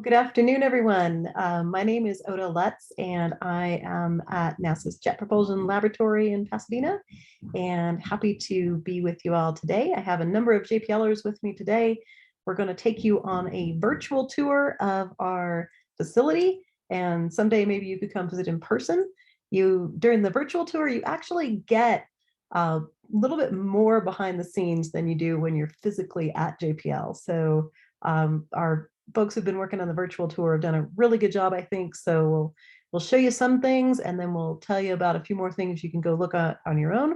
Good afternoon, everyone. My name is Oda Lutz, and I am at NASA's Jet Propulsion Laboratory in Pasadena, and happy to be with you all today. I have a number of JPLers with me today. We're going to take you on a virtual tour of our facility, and someday maybe you could come visit in person. During the virtual tour, you actually get a little bit more behind the scenes than you do when you're physically at JPL. So our folks who've been working on the virtual tour have done a really good job, I think. So we'll show you some things, and then we'll tell you about a few more things you can go look at on your own.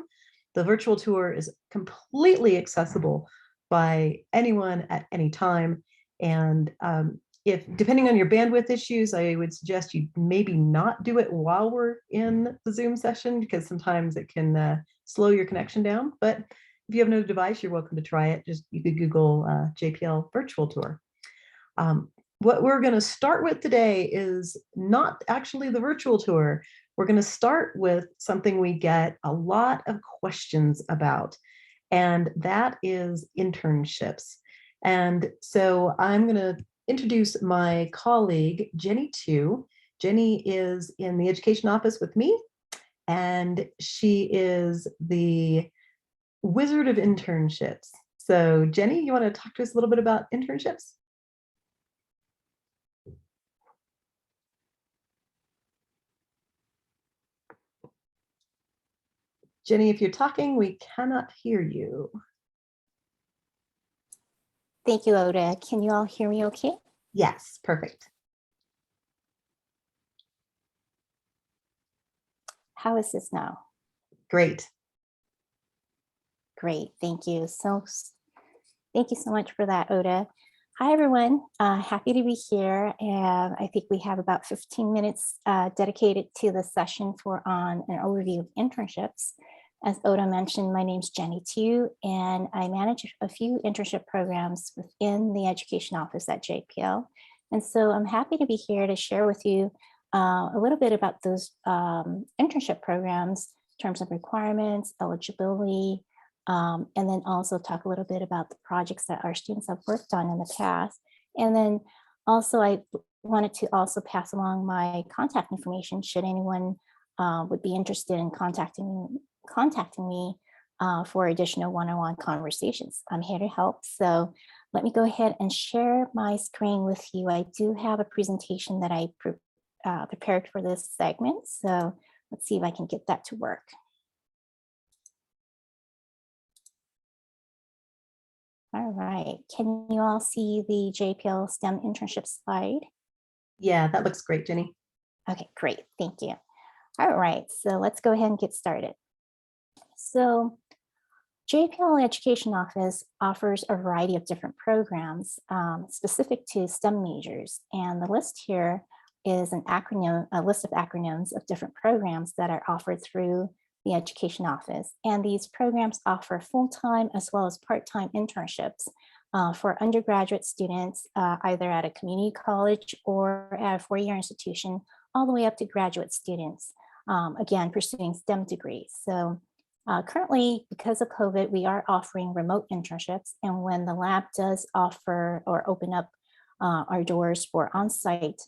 The virtual tour is completely accessible by anyone at any time. And if depending on your bandwidth issues, I would suggest you maybe not do it while we're in the Zoom session, because sometimes it can slow your connection down. But if you have no device, you're welcome to try it. Just you could Google JPL virtual tour. What we're going to start with today is not actually the virtual tour. We're going to start with something we get a lot of questions about, and that is internships. And so I'm going to introduce my colleague, Jenny Tu. Jenny is in the education office with me, and she is the wizard of internships. So Jenny, you want to talk to us a little bit about internships? Jenny, if you're talking, we cannot hear you. Thank you, Oda. Can you all hear me okay? Yes, perfect. How is this now? Great. Great, thank you. Thank you so much for that, Oda. Hi, everyone. Happy to be here. And I think we have about 15 minutes dedicated to the session on an overview of internships. As Oda mentioned, my name's Jenny Tu, and I manage a few internship programs within the education office at JPL. And so I'm happy to be here to share with you a little bit about those internship programs in terms of requirements, eligibility, and then also talk a little bit about the projects that our students have worked on in the past. And then also I wanted to also pass along my contact information should anyone would be interested in contacting me for additional one-on-one conversations. I'm here to help. So let me go ahead and share my screen with you. I do have a presentation that I prepared for this segment. So let's see if I can get that to work. All right, can you all see the JPL STEM internship slide? Yeah, that looks great, Jenny. Okay, great, thank you. All right, so let's go ahead and get started. So JPL Education Office offers a variety of different programs specific to STEM majors. And the list here is a list of acronyms of different programs that are offered through the Education Office. And these programs offer full-time as well as part-time internships for undergraduate students, either at a community college or at a four-year institution, all the way up to graduate students, again, pursuing STEM degrees. So currently, because of COVID, we are offering remote internships. And when the lab does offer or open up our doors for on-site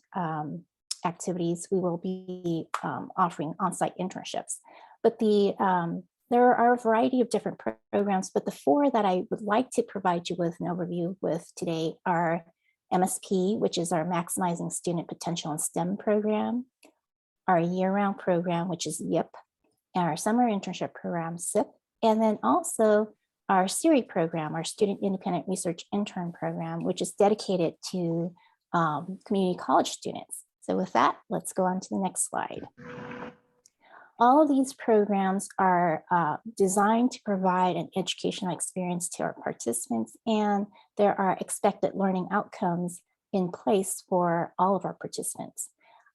activities, we will be offering on-site internships. But there are a variety of different programs, but the four that I would like to provide you with an overview with today are MSP, which is our Maximizing Student Potential in STEM program, our year-round program, which is YIP, our summer internship program, SIP, and then also our SERI program, our Student Independent Research Intern program, which is dedicated to community college students. So with that, let's go on to the next slide. All of these programs are designed to provide an educational experience to our participants, and there are expected learning outcomes in place for all of our participants.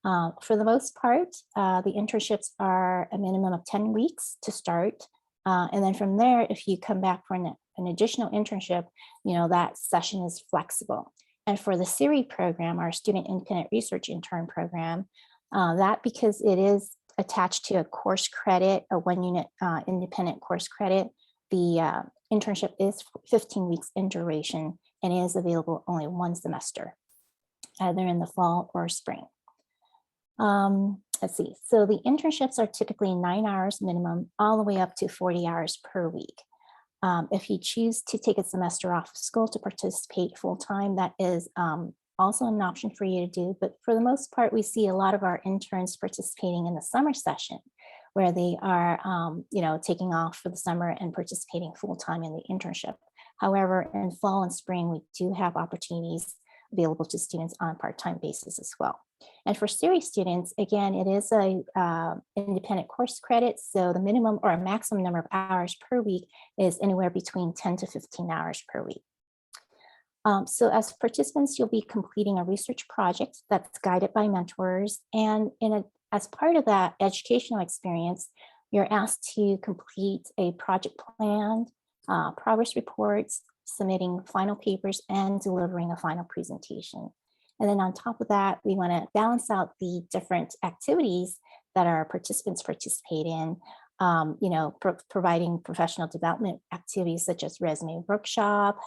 For the most part, the internships are a minimum of 10 weeks to start. And then from there, if you come back for an additional internship, that session is flexible. And for the SERI program, our Student Independent Research Intern program, that because it is attached to a course credit, a 1-unit independent course credit, the internship is 15 weeks in duration and is available only one semester. either in the fall or spring. Let's see. So the internships are typically 9 hours minimum, all the way up to 40 hours per week. If you choose to take a semester off of school to participate full-time, that is also an option for you to do. But for the most part, we see a lot of our interns participating in the summer session, where they are, taking off for the summer and participating full-time in the internship. However, in fall and spring, we do have opportunities available to students on a part-time basis as well. And for series students, again, it is a independent course credit. So the minimum or a maximum number of hours per week is anywhere between 10 to 15 hours per week. So as participants, you'll be completing a research project that's guided by mentors. And as part of that educational experience, you're asked to complete a project plan, progress reports, submitting final papers, and delivering a final presentation. And then on top of that, we want to balance out the different activities that our participants participate in, providing professional development activities such as resume workshop,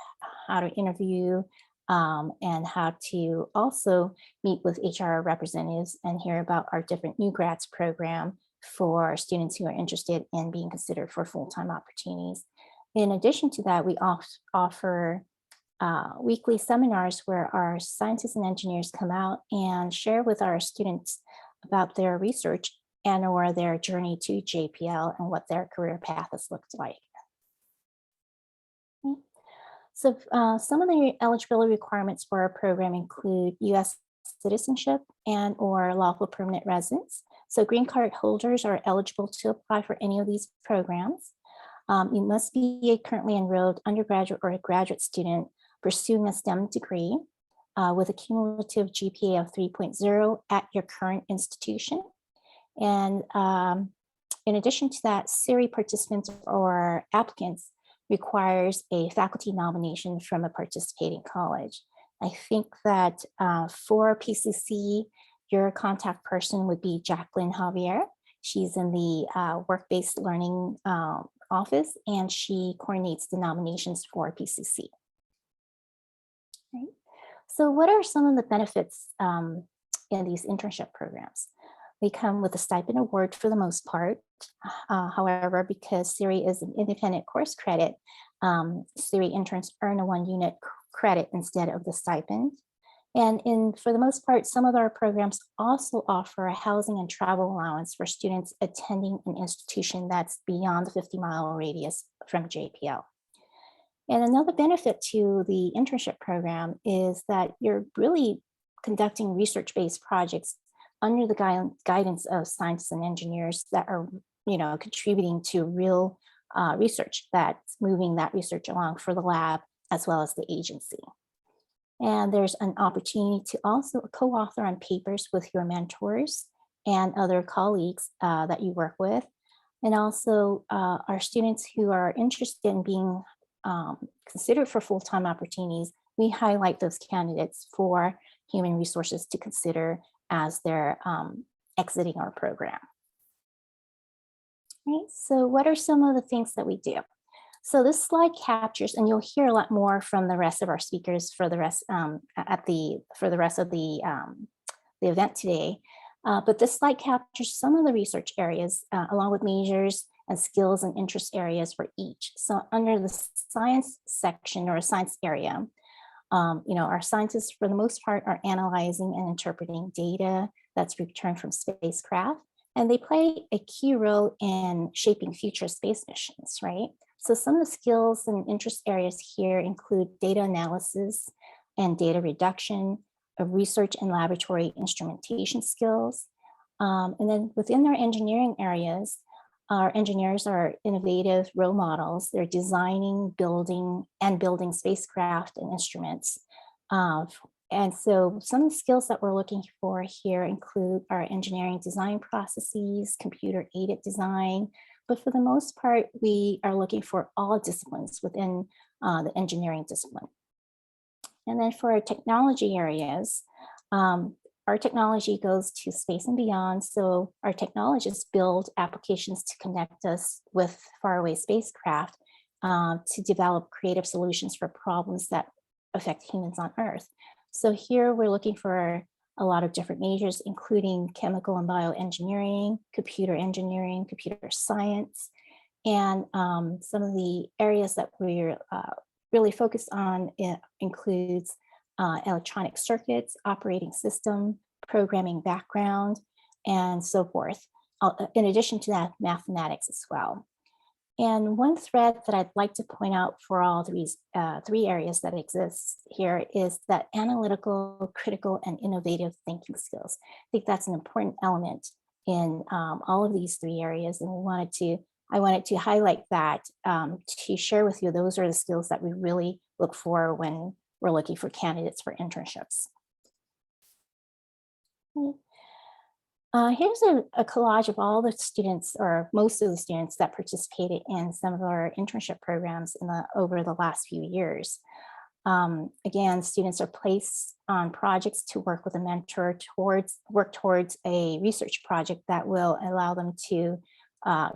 how to interview, and how to also meet with HR representatives and hear about our different new grads program for students who are interested in being considered for full-time opportunities. In addition to that, we offer weekly seminars where our scientists and engineers come out and share with our students about their research and or their journey to JPL and what their career path has looked like. Okay. So some of the eligibility requirements for our program include U.S. citizenship and or lawful permanent residence. So green card holders are eligible to apply for any of these programs. You must be a currently enrolled undergraduate or a graduate student pursuing a STEM degree with a cumulative GPA of 3.0 at your current institution. And in addition to that, SERI participants or applicants requires a faculty nomination from a participating college. I think that for PCC, your contact person would be Jacqueline Javier. She's in the work-based learning office, and she coordinates the nominations for PCC. Right. So what are some of the benefits in these internship programs? They come with a stipend award for the most part. However, because SERI is an independent course credit, SERI interns earn a 1 unit credit instead of the stipend. And for the most part, some of our programs also offer a housing and travel allowance for students attending an institution that's beyond the 50-mile radius from JPL. And another benefit to the internship program is that you're really conducting research-based projects under the guidance of scientists and engineers that are, contributing to real research that's moving that research along for the lab as well as the agency. And there's an opportunity to also co-author on papers with your mentors and other colleagues that you work with. And also our students who are interested in being considered for full-time opportunities, we highlight those candidates for human resources to consider as they're exiting our program. Right, so what are some of the things that we do? So this slide captures, and you'll hear a lot more from the rest of our speakers for the rest of the event today. But this slide captures some of the research areas along with majors and skills and interest areas for each. So under the science section or science area, our scientists for the most part are analyzing and interpreting data that's returned from spacecraft, and they play a key role in shaping future space missions, right? So some of the skills and interest areas here include data analysis and data reduction, research and laboratory instrumentation skills. And then within our engineering areas, our engineers are innovative role models. They're designing, building spacecraft and instruments. And so some of the skills that we're looking for here include our engineering design processes, computer aided design, but for the most part, we are looking for all disciplines within the engineering discipline. And then for our technology areas, our technology goes to space and beyond. So our technologists build applications to connect us with faraway spacecraft to develop creative solutions for problems that affect humans on Earth. So here we're looking for a lot of different majors, including chemical and bioengineering, computer engineering, computer science, and some of the areas that we're really focused on includes electronic circuits, operating system, programming background, and so forth. In addition to that, mathematics as well. And one thread that I'd like to point out for all three areas that exist here is that analytical, critical, and innovative thinking skills. I think that's an important element in all of these three areas, and I wanted to highlight that to share with you. Those are the skills that we really look for when we're looking for candidates for internships. Here's a collage of all the students, or most of the students, that participated in some of our internship programs over the last few years. Again, students are placed on projects to work with a mentor work towards a research project that will allow them to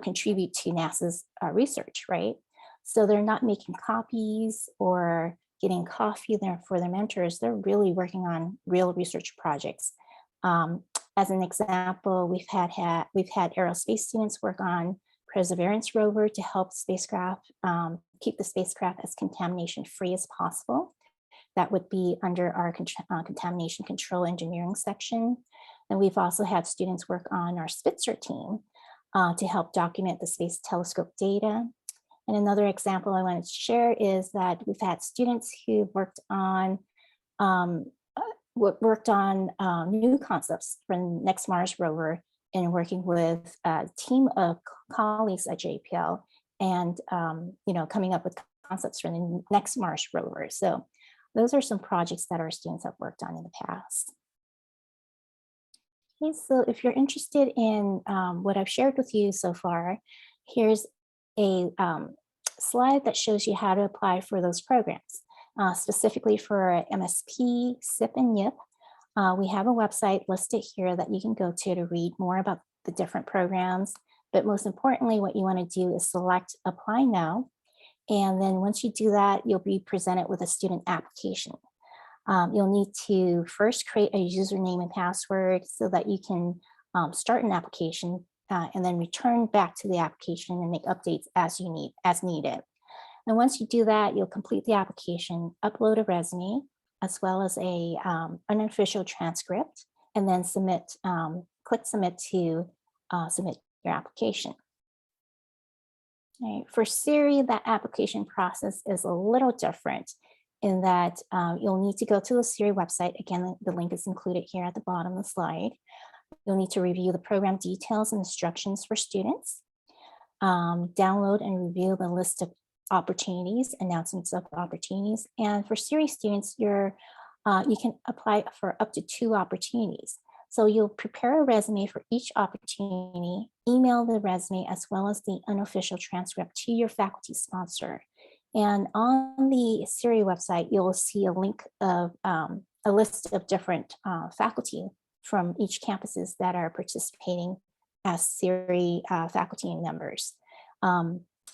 contribute to NASA's research, right? So they're not making copies or getting coffee there for their mentors. They're really working on real research projects. As an example, we've had aerospace students work on Perseverance rover to help spacecraft keep the spacecraft as contamination free as possible. That would be under our contamination control engineering section. And we've also had students work on our Spitzer team to help document the Space Telescope data. And another example I wanted to share is that we've had students who worked on new concepts for Next Mars rover and working with a team of colleagues at JPL and coming up with concepts for the Next Mars rover. So those are some projects that our students have worked on in the past. Okay, so if you're interested in what I've shared with you so far, here's a slide that shows you how to apply for those programs. Specifically for MSP, SIP, and YIP. We have a website listed here that you can go to read more about the different programs. But most importantly, what you want to do is select Apply Now. And then once you do that, you'll be presented with a student application. You'll need to first create a username and password so that you can start an application and then return back to the application and make updates as needed. And once you do that, you'll complete the application, upload a resume, as well as an unofficial transcript, and then click submit to submit your application. Right. For SIRI, that application process is a little different in that you'll need to go to the SIRI website. Again, the link is included here at the bottom of the slide. You'll need to review the program details and instructions for students, download and review the list of opportunities, announcements of opportunities. And for SIRI students, you can apply for up to 2 opportunities. So you'll prepare a resume for each opportunity, email the resume as well as the unofficial transcript to your faculty sponsor. And on the SIRI website, you'll see a link of a list of different faculty from each campuses that are participating as SIRI faculty members.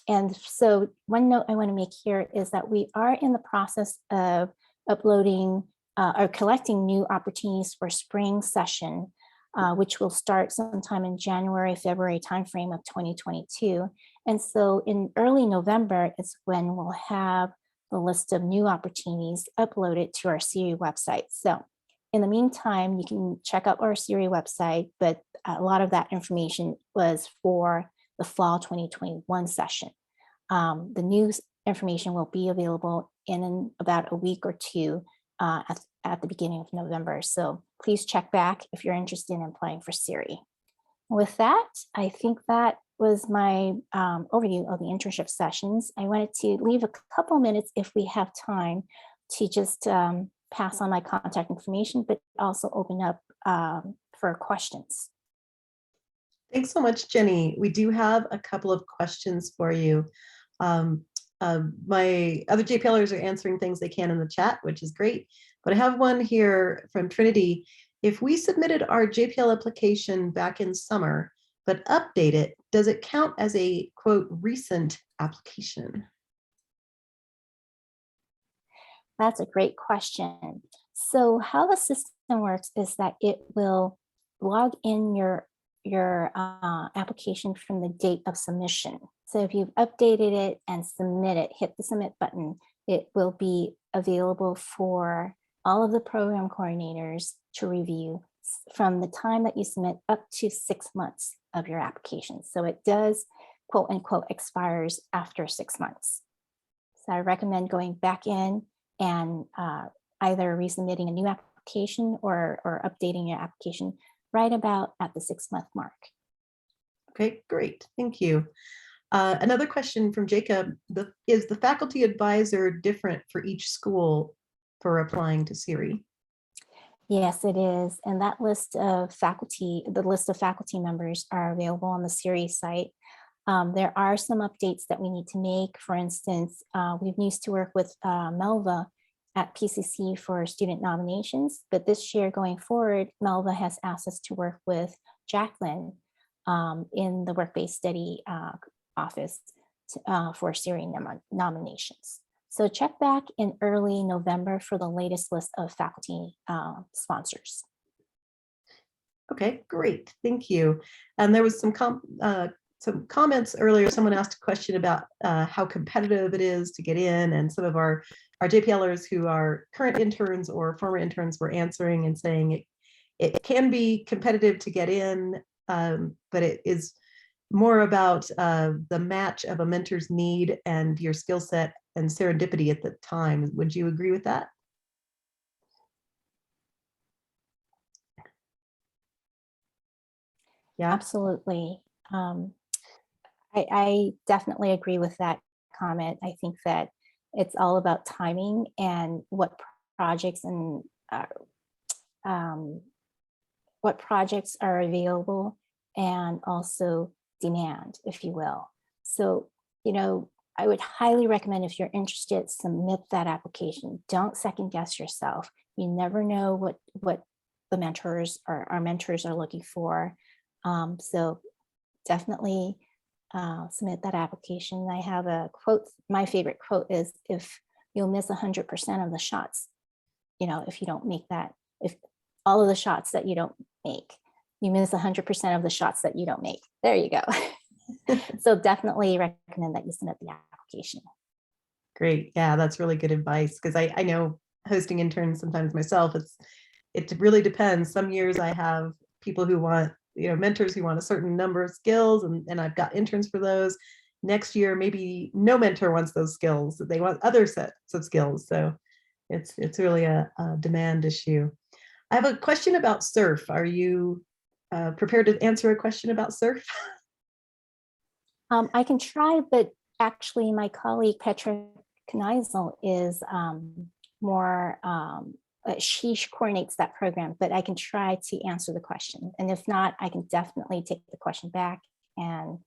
And so one note I want to make here is that we are in the process of uploading or collecting new opportunities for spring session, which will start sometime in January, February timeframe of 2022. And so in early November is when we'll have the list of new opportunities uploaded to our SIRI website. So in the meantime, you can check out our SIRI website, but a lot of that information was for the fall 2021 session. The new information will be available in about a week or 2 at the beginning of November. So please check back if you're interested in applying for SIRI. With that, I think that was my overview of the internship sessions. I wanted to leave a couple minutes if we have time to just pass on my contact information, but also open up for questions. Thanks so much, Jenny. We do have a couple of questions for you. My other JPLers are answering things they can in the chat, which is great. But I have one here from Trinity. If we submitted our JPL application back in summer, but update it, does it count as a, quote, recent application? That's a great question. So how the system works is that it will log in your application from the date of submission. So if you've updated it and submit it, hit the submit button, it will be available for all of the program coordinators to review from the time that you submit up to 6 months of your application. So it does, quote unquote, expires after 6 months. So I recommend going back in and either resubmitting a new application or updating your application right about at the 6-month mark. Okay, great. Thank you. Another question from Jacob. Is the faculty advisor different for each school for applying to SERI? Yes, it is. And that list of faculty, the list of faculty members are available on the SERI site. There are some updates that we need to make. For instance, we used to work with Melva at PCC for student nominations, but this year going forward, Melva has asked us to work with Jacqueline in the work-based study office for SERI nominations. So check back in early November for the latest list of faculty sponsors. Okay, great. Thank you. And there was some comments earlier. Someone asked a question about how competitive it is to get in, and some of our JPLers who are current interns or former interns were answering and saying it can be competitive to get in, but it is more about the match of a mentor's need and your skill set and serendipity at the time. Would you agree with that? Yeah, absolutely. I definitely agree with that comment. I think that it's all about timing and what projects and what projects are available, and also demand, if you will. So, I would highly recommend, if you're interested, submit that application. Don't second guess yourself. You never know what the mentors or our mentors are looking for. So definitely submit that application. I have a quote. My favorite quote is, if you'll miss 100% of the shots, if you don't make that, if all of the shots that you don't make, you miss 100% of the shots that you don't make. There you go. So definitely recommend that you submit the application. Great. Yeah, that's really good advice, because I know hosting interns sometimes myself, it really depends. Some years I have people who want, mentors who want a certain number of skills, and I've got interns for those. Next year, maybe no mentor wants those skills. They want other sets of skills. So it's really a demand issue. I have a question about SURF. Are you prepared to answer a question about SURF? I can try, but actually my colleague Petra Kneisel is more, she coordinates that program, but I can try to answer the question. And if not, I can definitely take the question back and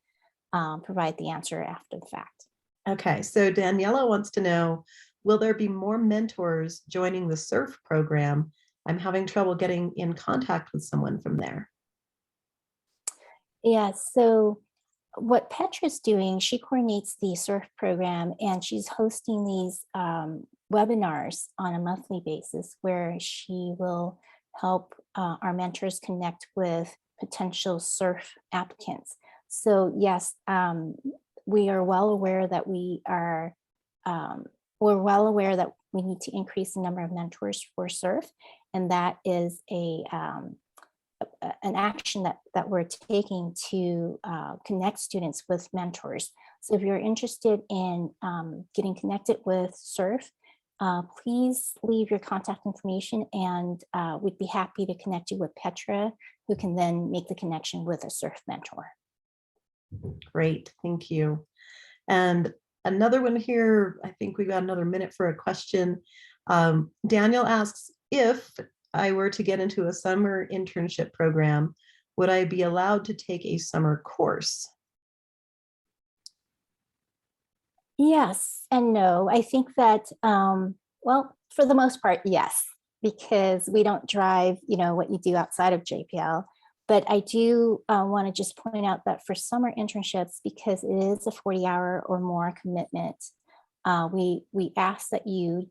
provide the answer after the fact. Okay, so Daniela wants to know, will there be more mentors joining the SURF program? I'm having trouble getting in contact with someone from there. Yeah, so what Petra's doing, she coordinates the SURF program, and she's hosting these webinars on a monthly basis where she will help our mentors connect with potential SURF applicants. So yes, we are well aware that we're well aware that we need to increase the number of mentors for SURF, and that is an action that we're taking to connect students with mentors. So if you're interested in getting connected with SURF, please leave your contact information, and we'd be happy to connect you with Petra, who can then make the connection with a SURF mentor. Great, thank you. And another one here, I think we've got another minute for a question. Daniel asks, if I were to get into a summer internship program, would I be allowed to take a summer course? Yes and no. I think that, well, for the most part, yes, because we don't drive, what you do outside of JPL. But I do want to just point out that for summer internships, because it is a 40-hour or more commitment, we ask that you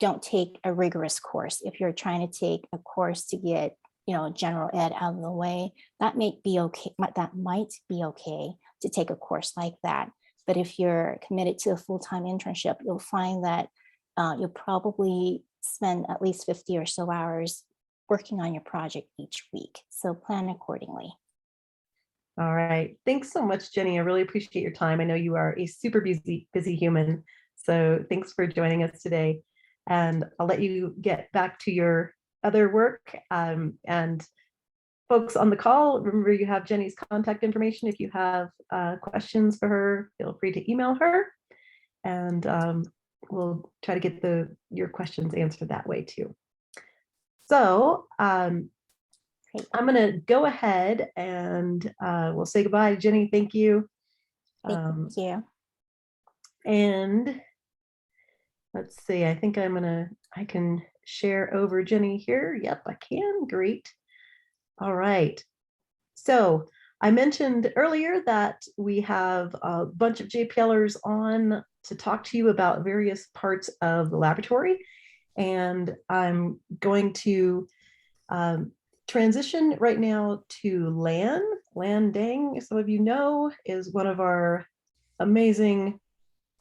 don't take a rigorous course. If you're trying to take a course to get, general ed out of the way, that might be okay. That might be okay to take a course like that. But if you're committed to a full-time internship, you'll find that you'll probably spend at least 50 or so hours working on your project each week. So plan accordingly. All right. Thanks so much, Jenny. I really appreciate your time. I know you are a super busy human. So thanks for joining us today. And I'll let you get back to your other work. And folks on the call, remember you have Jenny's contact information. If you have questions for her, feel free to email her. And we'll try to get your questions answered that way too. So I'm going to go ahead and we'll say goodbye. Jenny, thank you. Thank you. And let's see, I think I can share over Jenny here. Yep, I can. Great. All right. So I mentioned earlier that we have a bunch of JPLers on to talk to you about various parts of the laboratory. And I'm going to transition right now to Lan. Lan Dang, some of you know, is one of our amazing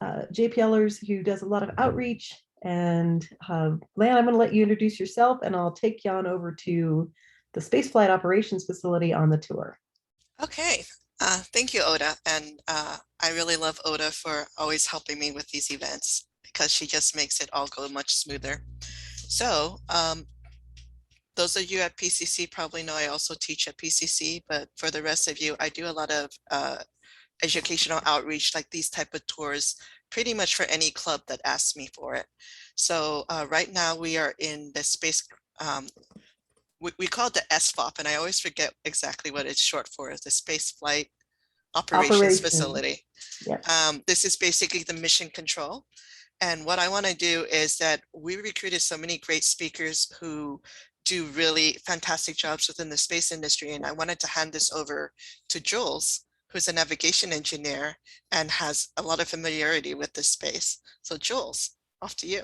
JPLers who does a lot of outreach. And Lan, I'm going to let you introduce yourself, and I'll take you on over to the Spaceflight Operations Facility on the tour. Okay, thank you, Oda. And I really love Oda for always helping me with these events, because she just makes it all go much smoother. So those of you at PCC probably know I also teach at PCC, but for the rest of you, I do a lot of educational outreach, like these type of tours, pretty much for any club that asks me for it. So right now we are in the space, we call it the SFOP, and I always forget exactly what it's short for, the Space Flight Operations Facility. Yep. This is basically the mission control. And what I want to do is that we recruited so many great speakers who do really fantastic jobs within the space industry. And I wanted to hand this over to Jules, who's a navigation engineer and has a lot of familiarity with this space. So Jules, off to you.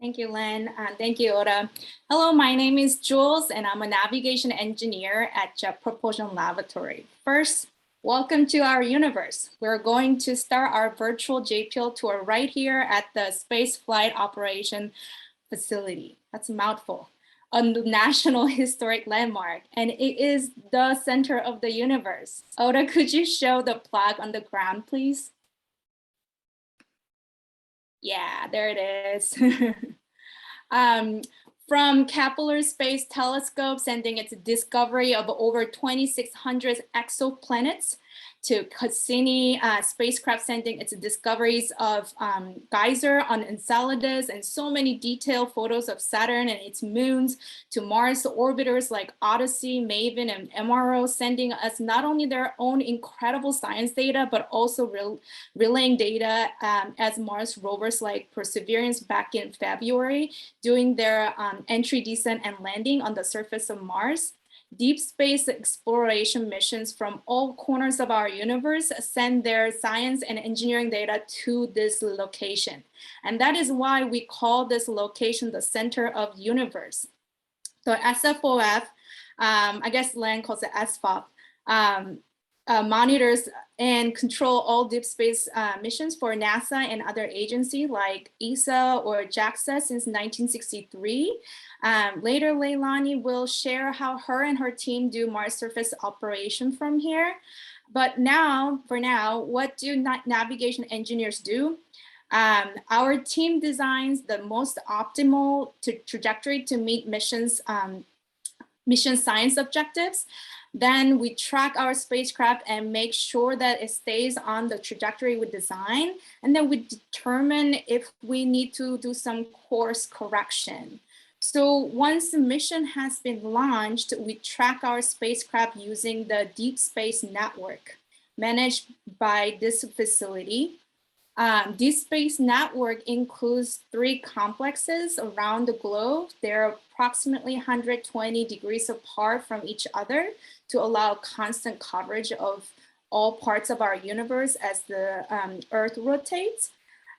Thank you, Lynn. Thank you, Oda. Hello, my name is Jules, and I'm a navigation engineer at Jet Propulsion Laboratory. First, welcome to our universe. We're going to start our virtual JPL tour right here at the Space Flight Operation Facility. That's a mouthful. A national historic landmark, and it is the center of the universe. Oda, could you show the plaque on the ground, please? Yeah, there it is. From Kepler Space Telescope sending its discovery of over 2,600 exoplanets, to Cassini spacecraft sending its discoveries of geyser on Enceladus and so many detailed photos of Saturn and its moons, to Mars orbiters like Odyssey, Maven, and MRO sending us not only their own incredible science data, but also relaying data as Mars rovers like Perseverance back in February, doing their entry, descent, and landing on the surface of Mars. Deep space exploration missions from all corners of our universe send their science and engineering data to this location. And that is why we call this location the center of the universe. So SFOF, I guess Len calls it SFOP, monitors and control all deep space missions for NASA and other agencies like ESA or JAXA since 1963. Later, Leilani will share how her and her team do Mars surface operation from here. But now, for now, what do navigation engineers do? Our team designs the most optimal trajectory to meet mission science objectives. Then we track our spacecraft and make sure that it stays on the trajectory we design. And then we determine if we need to do some course correction. So once the mission has been launched, we track our spacecraft using the Deep Space Network managed by this facility. Deep Space Network includes 3 complexes around the globe. They're approximately 120 degrees apart from each other to allow constant coverage of all parts of our universe as the Earth rotates.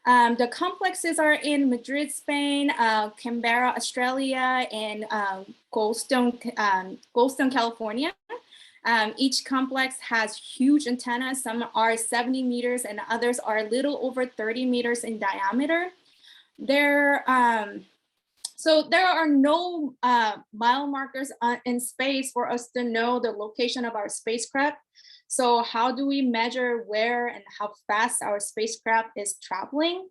The complexes are in Madrid, Spain, Canberra, Australia, and Goldstone, California. Each complex has huge antennas. Some are 70 meters and others are a little over 30 meters in diameter. So there are no mile markers in space for us to know the location of our spacecraft. So how do we measure where and how fast our spacecraft is traveling?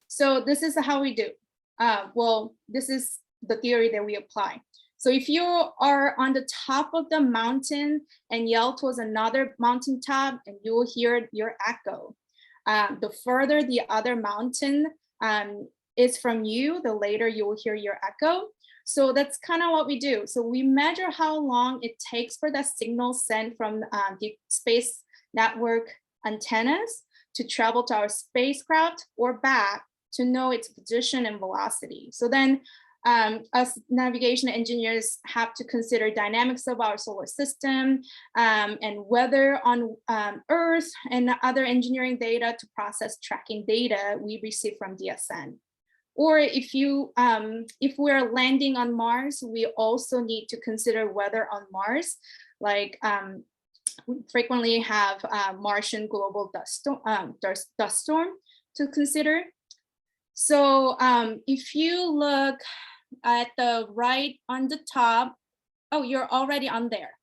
So this is how we do. Well, this is the theory that we apply. So if you are on the top of the mountain and yell towards another mountaintop, and you will hear your echo. The further the other mountain is from you, the later you will hear your echo. So that's kind of what we do. So we measure how long it takes for that signal sent from the space network antennas to travel to our spacecraft or back to know its position and velocity. So then us navigation engineers have to consider dynamics of our solar system and weather on Earth and other engineering data to process tracking data we receive from DSN. Or if we're landing on Mars, we also need to consider weather on Mars, like we frequently have Martian global dust storm to consider. So if you look at the right on the top, oh, you're already on there.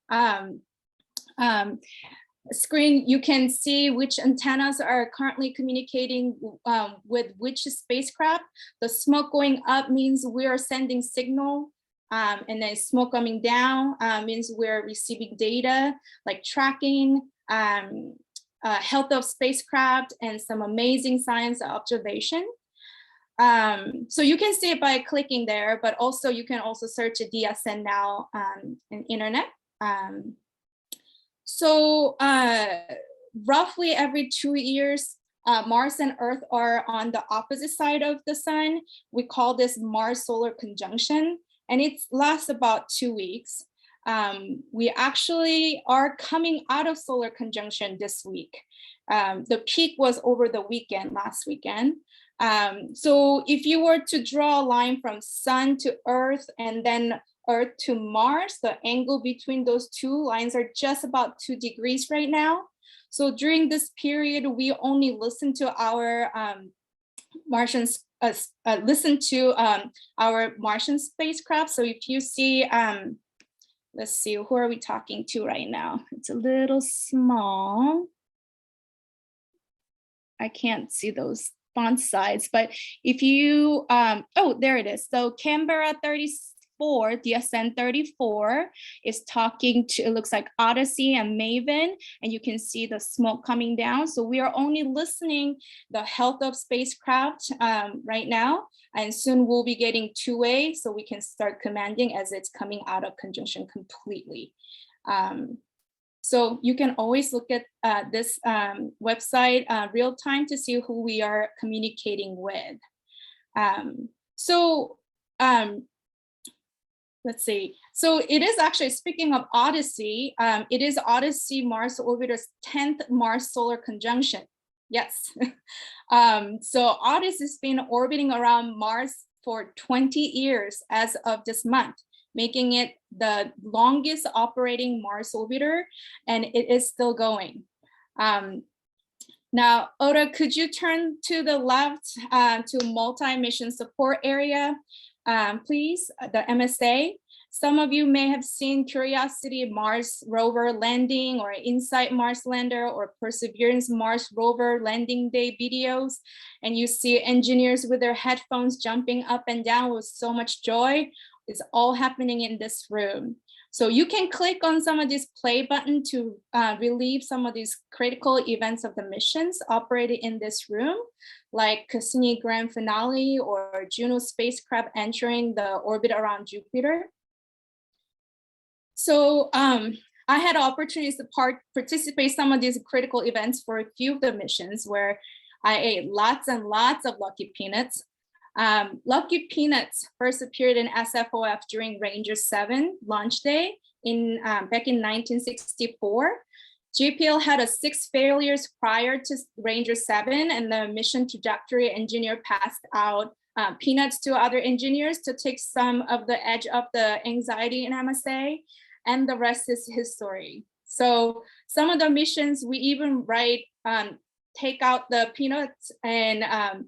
Screen, you can see which antennas are currently communicating with which spacecraft. The smoke going up means we are sending signal, and then smoke coming down means we're receiving data like tracking, health of spacecraft, and some amazing science observation. So you can see it by clicking there, but also you can also search a DSN now in internet. So roughly every 2 years, Mars and Earth are on the opposite side of the sun. We call this Mars solar conjunction, and it lasts about 2 weeks. We actually are coming out of solar conjunction this week. The peak was over the weekend, last weekend. So if you were to draw a line from sun to Earth and then Earth to Mars, the angle between those two lines are just about 2 degrees right now. So during this period, we only listen to our Martian spacecraft. So if you see, let's see, who are we talking to right now? It's a little small. I can't see those font size, but if you, oh, there it is. So Canberra 34, DSN 34 is talking to, it looks like Odyssey and Maven, and you can see the smoke coming down. So we are only listening the health of spacecraft right now, and soon we'll be getting 2A, so we can start commanding as it's coming out of conjunction completely. So you can always look at this website real time to see who we are communicating with. Let's see. So it is actually, speaking of Odyssey, it is Odyssey Mars Orbiter's 10th Mars solar conjunction. Yes. So Odyssey has been orbiting around Mars for 20 years as of this month, making it the longest operating Mars orbiter, and it is still going. Now, Oda, could you turn to the left to multi-mission support area, please, the MSA. Some of you may have seen Curiosity Mars rover landing or InSight Mars lander or Perseverance Mars rover landing day videos, and you see engineers with their headphones jumping up and down with so much joy. It's all happening in this room. So you can click on some of these play button to relieve some of these critical events of the missions operated in this room, like Cassini Grand Finale or Juno spacecraft entering the orbit around Jupiter. So I had opportunities to participate in some of these critical events for a few of the missions where I ate lots and lots of Lucky Peanuts. Lucky Peanuts first appeared in SFOF during Ranger 7 launch day back in 1964. JPL had 6 failures prior to Ranger 7, and the mission trajectory engineer passed out peanuts to other engineers to take some of the edge of the anxiety in MSA, and the rest is history. So some of the missions we even take out the peanuts and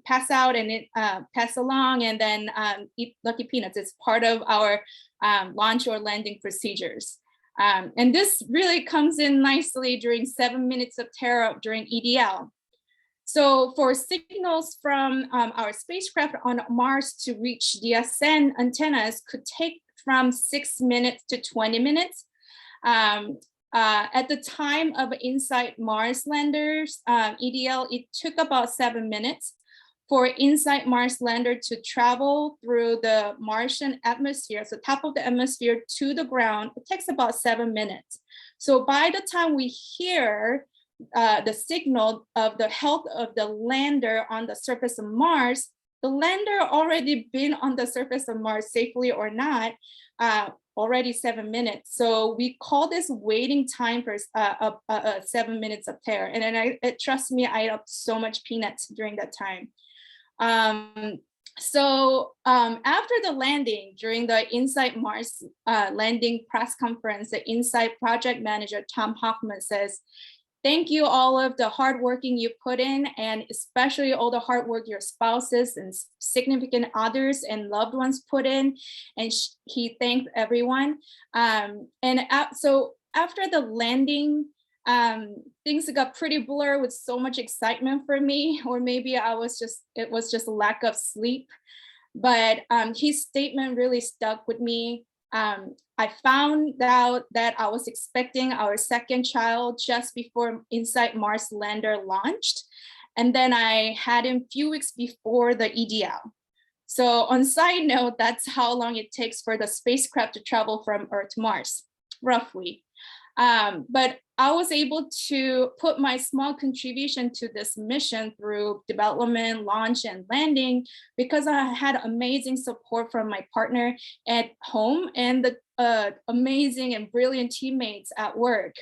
pass out and pass along, and then eat lucky peanuts. It's part of our launch or landing procedures. And this really comes in nicely during 7 minutes of terror during EDL. So for signals from our spacecraft on Mars to reach the DSN antennas could take from 6 minutes to 20 minutes. At the time of InSight Mars landers, EDL, it took about 7 minutes for InSight Mars lander to travel through the Martian atmosphere, so top of the atmosphere to the ground. It takes about 7 minutes. So by the time we hear the signal of the health of the lander on the surface of Mars, the lander already been on the surface of Mars, safely or not, already 7 minutes. So we call this waiting time for 7 minutes of terror. And then trust me, I ate up so much peanuts during that time. After the landing, during the InSight Mars landing press conference, the InSight project manager, Tom Hoffman, says, "Thank you all of the hard working you put in, and especially all the hard work your spouses and significant others and loved ones put in." And he thanked everyone. So after the landing, things got pretty blurred with so much excitement for me, or maybe it was just a lack of sleep. But his statement really stuck with me. I found out that I was expecting our second child just before InSight Mars lander launched. And then I had him a few weeks before the EDL. So on side note, that's how long it takes for the spacecraft to travel from Earth to Mars, roughly. But I was able to put my small contribution to this mission through development, launch, and landing because I had amazing support from my partner at home and the amazing and brilliant teammates at work.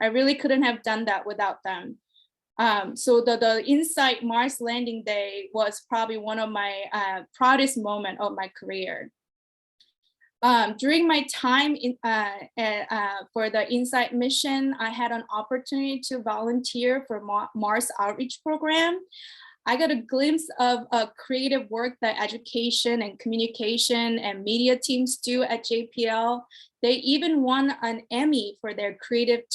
I really couldn't have done that without them. So the InSight Mars landing day was probably one of my proudest moments of my career. During my time for the InSight mission, I had an opportunity to volunteer for Mars Outreach Program. I got a glimpse of creative work that education and communication and media teams do at JPL. They even won an Emmy for their creative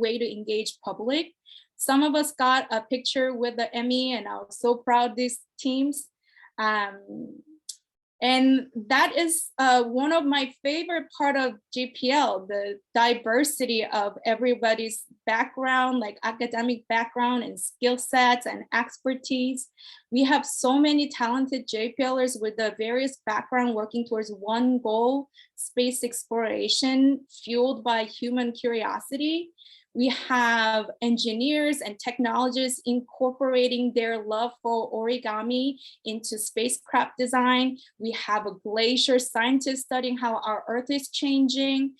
way to engage public. Some of us got a picture with the Emmy, and I was so proud of these teams. And that is one of my favorite part of JPL, the diversity of everybody's background, like academic background and skill sets and expertise. We have so many talented JPLers with the various background working towards one goal, space exploration, fueled by human curiosity. We have engineers and technologists incorporating their love for origami into spacecraft design. We have a glacier scientist studying how our Earth is changing.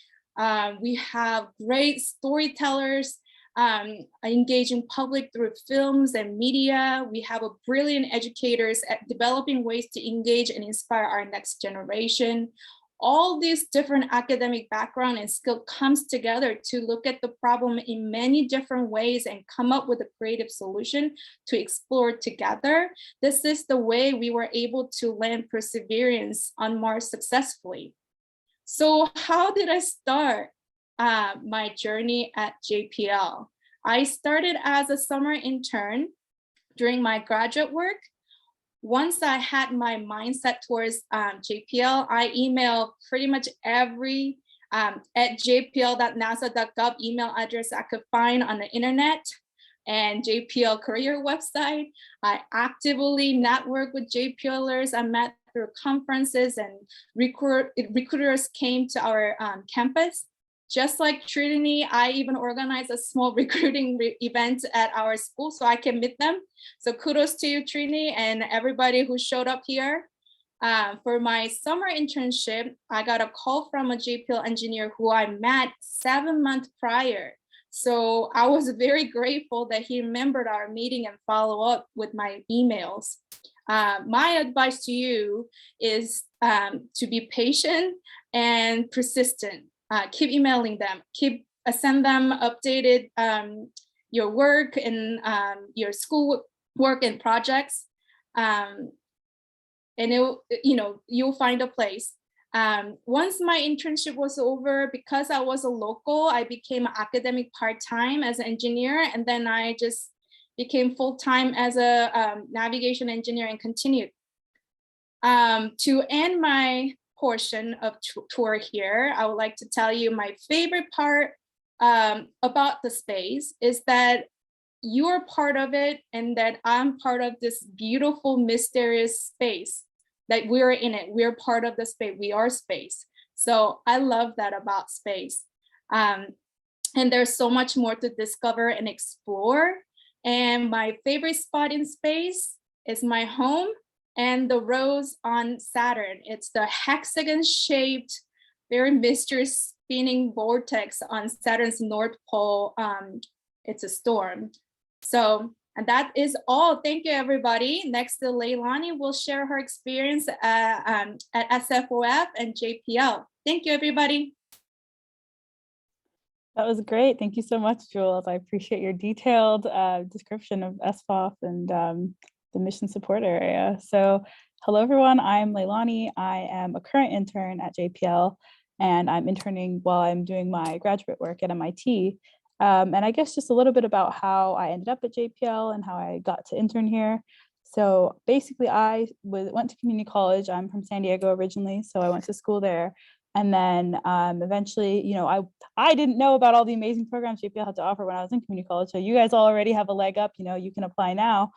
We have great storytellers engaging public through films and media. We have a brilliant educators at developing ways to engage and inspire our next generation. All these different academic background and skill comes together to look at the problem in many different ways and come up with a creative solution to explore together. This is the way we were able to land Perseverance on Mars successfully. So how did I start my journey at JPL? I started as a summer intern during my graduate work. Once I had my mindset towards JPL, I emailed pretty much every at jpl.nasa.gov email address I could find on the internet and JPL career website. I actively networked with JPLers. I met through conferences, and recruiters came to our campus. Just like Trinity, I even organized a small recruiting event at our school so I can meet them. So kudos to you, Trinity, and everybody who showed up here. For my summer internship, I got a call from a JPL engineer who I met 7 months prior So I was very grateful that he remembered our meeting and follow up with my emails. My advice to you is to be patient and persistent. Keep emailing them, send them updated your work and your school work and projects. And you'll find a place. Once my internship was over, because I was a local, I became academic part-time as an engineer, and then I just became full-time as a navigation engineer and continued. To end my portion of tour here, I would like to tell you my favorite part about the space is that you're part of it and that I'm part of this beautiful, mysterious space, that we're in it. We're part of the space. We are space. So I love that about space. And there's so much more to discover and explore. And my favorite spot in space is my home and the rose on Saturn. It's the hexagon-shaped, very mysterious spinning vortex on Saturn's North Pole. It's a storm. So, and that is all. Thank you, everybody. Next, Leilani will share her experience at SFOF and JPL. Thank you, everybody. That was great. Thank you so much, Jules. I appreciate your detailed description of SFOF and the mission support area. So hello, everyone. I'm Leilani. I am a current intern at JPL, and I'm interning while I'm doing my graduate work at MIT. And I guess just a little bit about how I ended up at JPL and how I got to intern here. So basically, I went to community college. I'm from San Diego originally, so I went to school there. And then eventually, you know, I didn't know about all the amazing programs JPL had to offer when I was in community college. So you guys already have a leg up, you know, you can apply now.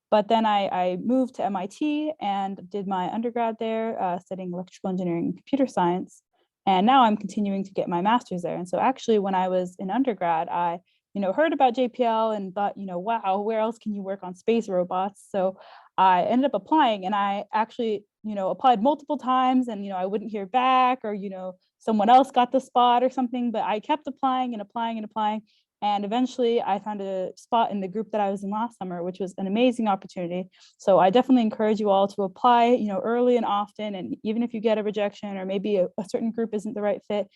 But then I moved to MIT and did my undergrad there, studying electrical engineering and computer science. And now I'm continuing to get my master's there. And so actually when I was in undergrad, I, you know, heard about JPL and thought, you know, wow, where else can you work on space robots? So I ended up applying, and I actually, you know, applied multiple times, and, you know, I wouldn't hear back, or, you know, someone else got the spot or something, but I kept applying and applying and applying. And eventually I found a spot in the group that I was in last summer, which was an amazing opportunity. So I definitely encourage you all to apply, you know, early and often. And even if you get a rejection, or maybe a certain group isn't the right fit,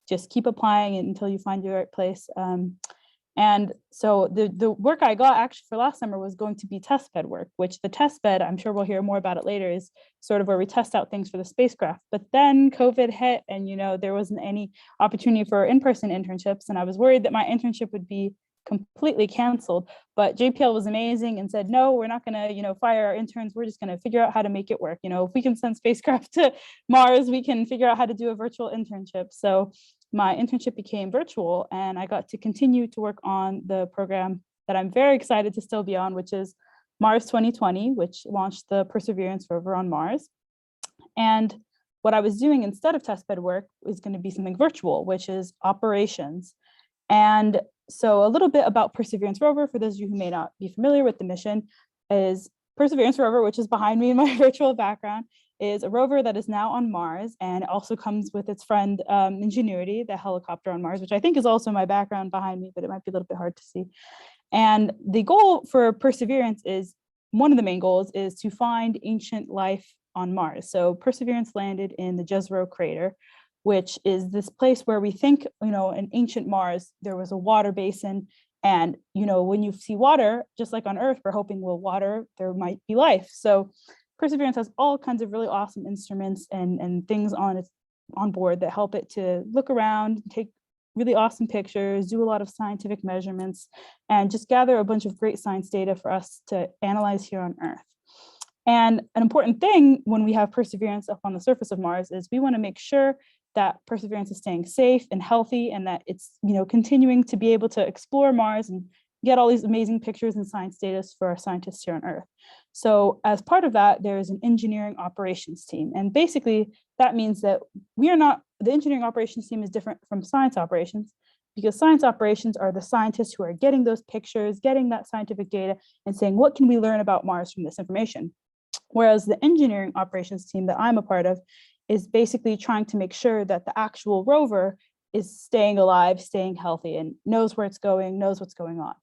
just keep applying until you find your right place. And so the work I got actually for last summer was going to be test bed work, which the test bed, I'm sure we'll hear more about it later, is sort of where we test out things for the spacecraft. But then COVID hit, and, you know, there wasn't any opportunity for in-person internships. And I was worried that my internship would be completely canceled. But JPL was amazing and said, no, we're not going to, you know, fire our interns. We're just going to figure out how to make it work. You know, if we can send spacecraft to Mars, we can figure out how to do a virtual internship. So my internship became virtual, and I got to continue to work on the program that I'm very excited to still be on, which is Mars 2020, which launched the Perseverance rover on Mars. And what I was doing instead of testbed work is going to be something virtual, which is operations. And so a little bit about Perseverance rover, for those of you who may not be familiar with the mission, is Perseverance rover, which is behind me in my virtual background, is a rover that is now on Mars, and it also comes with its friend Ingenuity, the helicopter on Mars, which I think is also my background behind me, but it might be a little bit hard to see. And the goal for Perseverance is, one of the main goals is to find ancient life on Mars. So Perseverance landed in the Jezero crater, which is this place where we think, you know, in ancient Mars, there was a water basin. And, you know, when you see water, just like on Earth, we're hoping, well, water, there might be life. So Perseverance has all kinds of really awesome instruments and things on board that help it to look around, take really awesome pictures, do a lot of scientific measurements, and just gather a bunch of great science data for us to analyze here on Earth. And an important thing when we have Perseverance up on the surface of Mars is we want to make sure that Perseverance is staying safe and healthy, and that it's, you know, continuing to be able to explore Mars and get all these amazing pictures and science data for our scientists here on Earth. So as part of that, there's an engineering operations team. And basically that means that we are not, the engineering operations team is different from science operations, because science operations are the scientists who are getting those pictures, getting that scientific data, and saying, what can we learn about Mars from this information? Whereas the engineering operations team that I'm a part of is basically trying to make sure that the actual rover is staying alive, staying healthy, and knows where it's going, knows what's going on.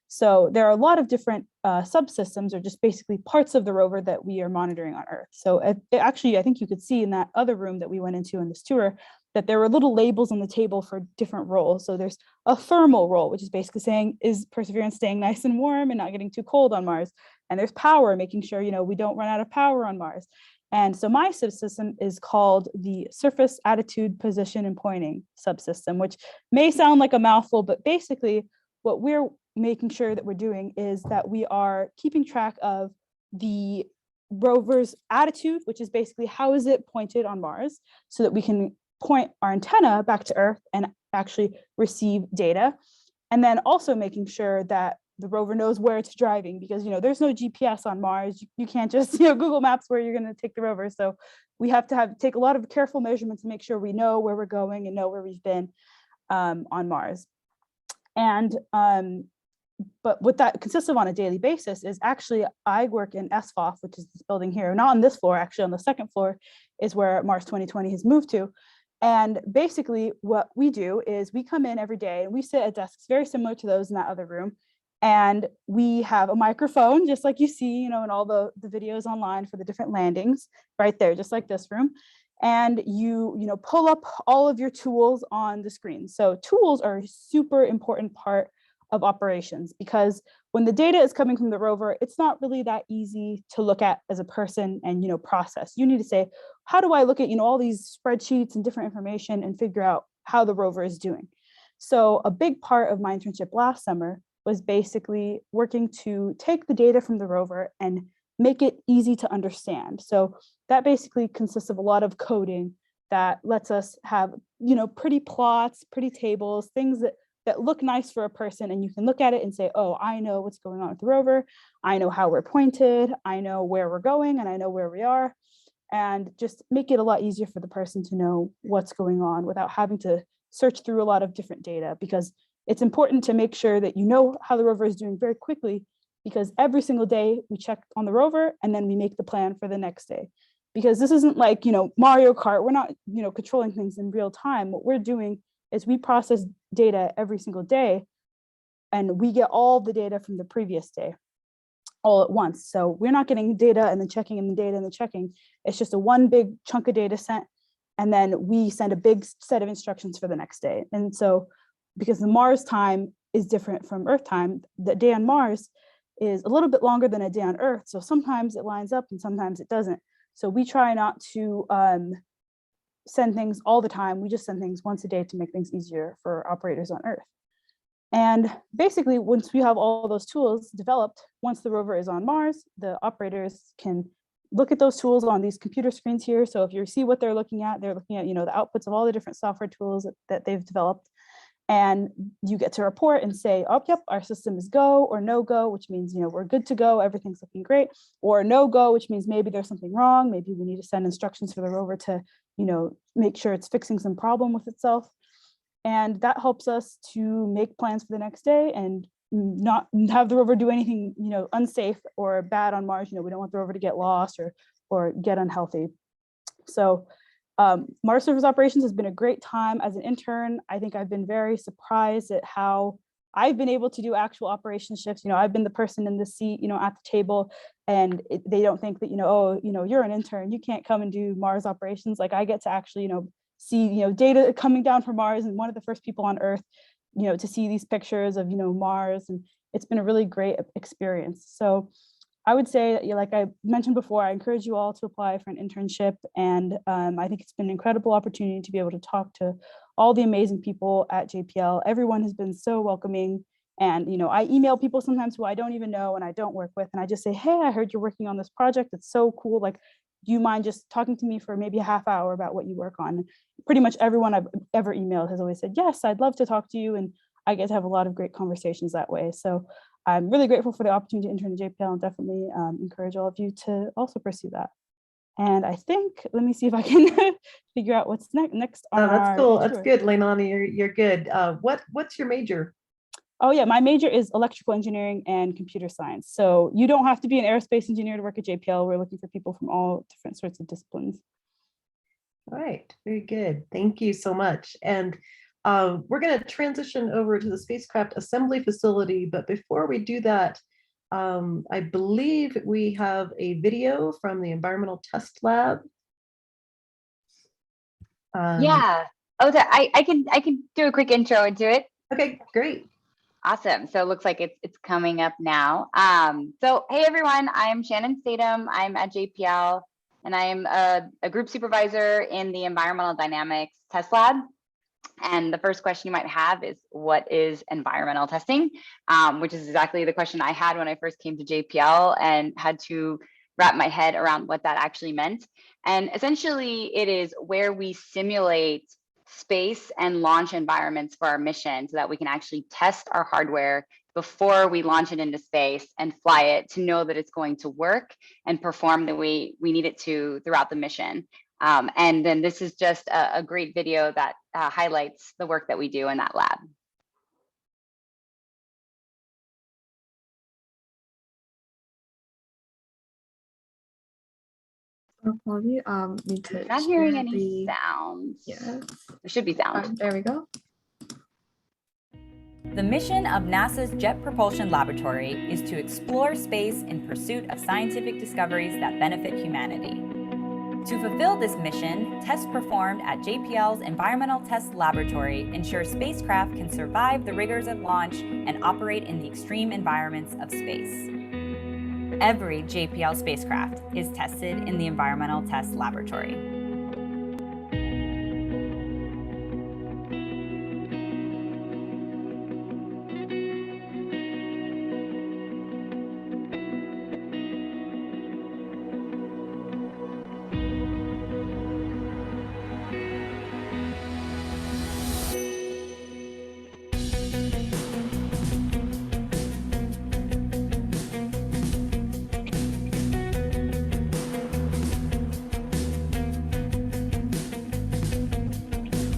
So there are a lot of different subsystems, or just basically parts of the rover that we are monitoring on Earth. So actually, I think you could see in that other room that we went into in this tour that there were little labels on the table for different roles. So there's a thermal role, which is basically saying, is Perseverance staying nice and warm and not getting too cold on Mars? And there's power, making sure, we don't run out of power on Mars. And so my subsystem is called the Surface Attitude, Position, and Pointing subsystem, which may sound like a mouthful, but basically what we're making sure that we're doing is that we are keeping track of the rover's attitude, which is basically how is it pointed on Mars, so that we can point our antenna back to Earth and actually receive data. And then also making sure that the rover knows where it's driving, because there's no GPS on Mars. You can't just Google Maps where you're going to take the rover. So we have to take a lot of careful measurements to make sure we know where we're going and know where we've been on Mars. And but what that consists of on a daily basis is actually, I work in SFOF, which is this building here, not on this floor, actually on the second floor is where Mars 2020 has moved to. And basically what we do is we come in every day and we sit at desks very similar to those in that other room. And we have a microphone, just like you see, in all the videos online for the different landings right there, just like this room. And you pull up all of your tools on the screen. So tools are a super important part of operations, because when the data is coming from the rover, it's not really that easy to look at as a person and process. You need to say, how do I look at all these spreadsheets and different information and figure out how the rover is doing? So a big part of my internship last summer was basically working to take the data from the rover and make it easy to understand. So that basically consists of a lot of coding that lets us have pretty plots, pretty tables, things that look nice for a person, and you can look at it and say, oh, I know what's going on with the rover, I know how we're pointed, I know where we're going, and I know where we are, and just make it a lot easier for the person to know what's going on without having to search through a lot of different data, because it's important to make sure that you know how the rover is doing very quickly, because every single day we check on the rover and then we make the plan for the next day. Because this isn't like, Mario Kart, we're not, controlling things in real time. What we're doing is we process data every single day, and we get all the data from the previous day all at once. So we're not getting data and then checking and the data and the checking. It's just a one big chunk of data sent, and then we send a big set of instructions for the next day. And so because the Mars time is different from Earth time, the day on Mars is a little bit longer than a day on Earth. So sometimes it lines up and sometimes it doesn't. So we try not to send things all the time. We just send things once a day to make things easier for operators on Earth. And basically, once we have all those tools developed, once the rover is on Mars, the operators can look at those tools on these computer screens here. So if you see what they're looking at the outputs of all the different software tools that they've developed. And you get to report and say, oh, yep, our system is go or no go, which means, we're good to go, everything's looking great, or no go, which means maybe there's something wrong. Maybe we need to send instructions for the rover to, make sure it's fixing some problem with itself. And that helps us to make plans for the next day and not have the rover do anything, unsafe or bad on Mars. We don't want the rover to get lost or get unhealthy. So Mars Surface Operations has been a great time. As an intern, I think I've been very surprised at how I've been able to do actual operation shifts. I've been the person in the seat, at the table, and they don't think that, you're an intern, you can't come and do Mars operations. Like I get to actually, see, data coming down from Mars, and one of the first people on Earth, to see these pictures of, Mars, and it's been a really great experience. So I would say that, like I mentioned before, I encourage you all to apply for an internship. And I think it's been an incredible opportunity to be able to talk to all the amazing people at JPL. Everyone has been so welcoming. And, I email people sometimes who I don't even know and I don't work with. And I just say, hey, I heard you're working on this project. It's so cool. Like, do you mind just talking to me for maybe a half hour about what you work on? Pretty much everyone I've ever emailed has always said, yes, I'd love to talk to you. And I get to have a lot of great conversations that way. So I'm really grateful for the opportunity to intern at JPL, and definitely encourage all of you to also pursue that. And I think, let me see if I can figure out what's next on that's cool. tour. That's good, Leilani. You're good. What's your major? Oh yeah, my major is electrical engineering and computer science. So you don't have to be an aerospace engineer to work at JPL. We're looking for people from all different sorts of disciplines. All right, very good. Thank you so much. And We're going to transition over to the spacecraft assembly facility, but before we do that, I believe we have a video from the environmental test lab. Yeah. Oh, I can do a quick intro into it. Okay, great. Awesome. So it looks like it's coming up now. So hey everyone, I'm Shannon Statham. I'm at JPL and I'm a group supervisor in the environmental dynamics test lab. And the first question you might have is, what is environmental testing? Which is exactly the question I had when I first came to JPL and had to wrap my head around what that actually meant. And essentially, it is where we simulate space and launch environments for our mission so that we can actually test our hardware before we launch it into space and fly it to know that it's going to work and perform the way we need it to throughout the mission. And then this is just a great video that highlights the work that we do in that lab. Probably need to. I'm not hearing any the... sounds. Yes. There should be sound. There we go. The mission of NASA's Jet Propulsion Laboratory is to explore space in pursuit of scientific discoveries that benefit humanity. To fulfill this mission, tests performed at JPL's Environmental Test Laboratory ensure spacecraft can survive the rigors of launch and operate in the extreme environments of space. Every JPL spacecraft is tested in the Environmental Test Laboratory.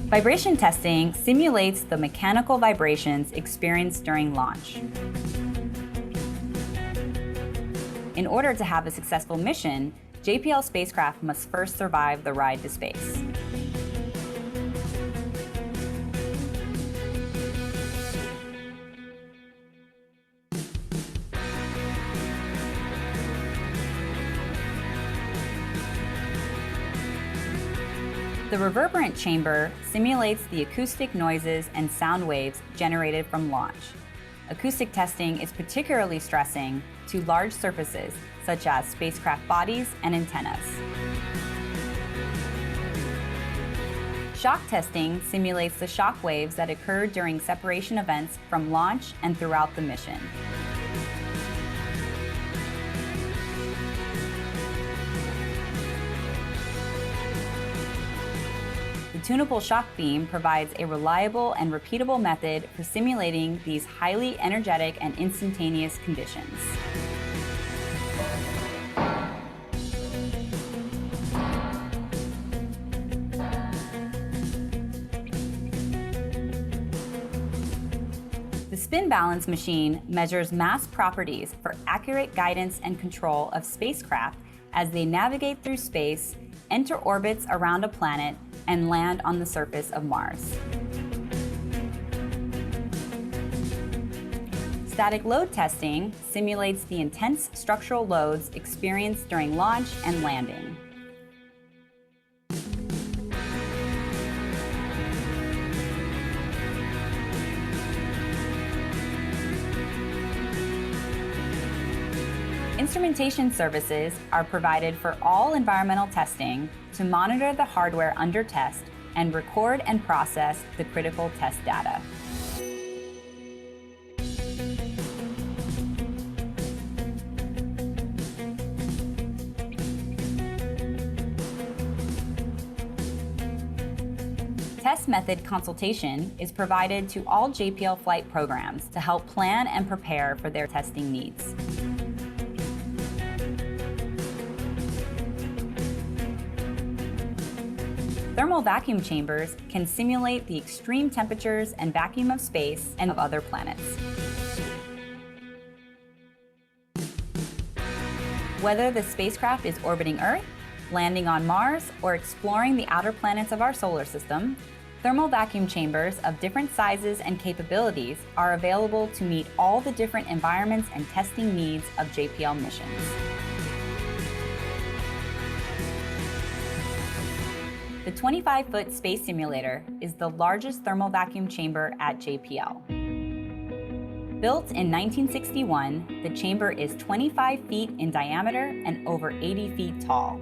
Vibration testing simulates the mechanical vibrations experienced during launch. In order to have a successful mission, JPL spacecraft must first survive the ride to space. The reverberant chamber simulates the acoustic noises and sound waves generated from launch. Acoustic testing is particularly stressing to large surfaces, such as spacecraft bodies and antennas. Shock testing simulates the shock waves that occur during separation events from launch and throughout the mission. The tunable shock beam provides a reliable and repeatable method for simulating these highly energetic and instantaneous conditions. The spin balance machine measures mass properties for accurate guidance and control of spacecraft as they navigate through space, enter orbits around a planet, and land on the surface of Mars. Static load testing simulates the intense structural loads experienced during launch and landing. Instrumentation services are provided for all environmental testing to monitor the hardware under test and record and process the critical test data. Test method consultation is provided to all JPL flight programs to help plan and prepare for their testing needs. Thermal vacuum chambers can simulate the extreme temperatures and vacuum of space and of other planets. Whether the spacecraft is orbiting Earth, landing on Mars, or exploring the outer planets of our solar system, Thermal vacuum chambers of different sizes and capabilities are available to meet all the different environments and testing needs of JPL missions. The 25-foot space simulator is the largest thermal vacuum chamber at JPL. Built in 1961, the chamber is 25 feet in diameter and over 80 feet tall.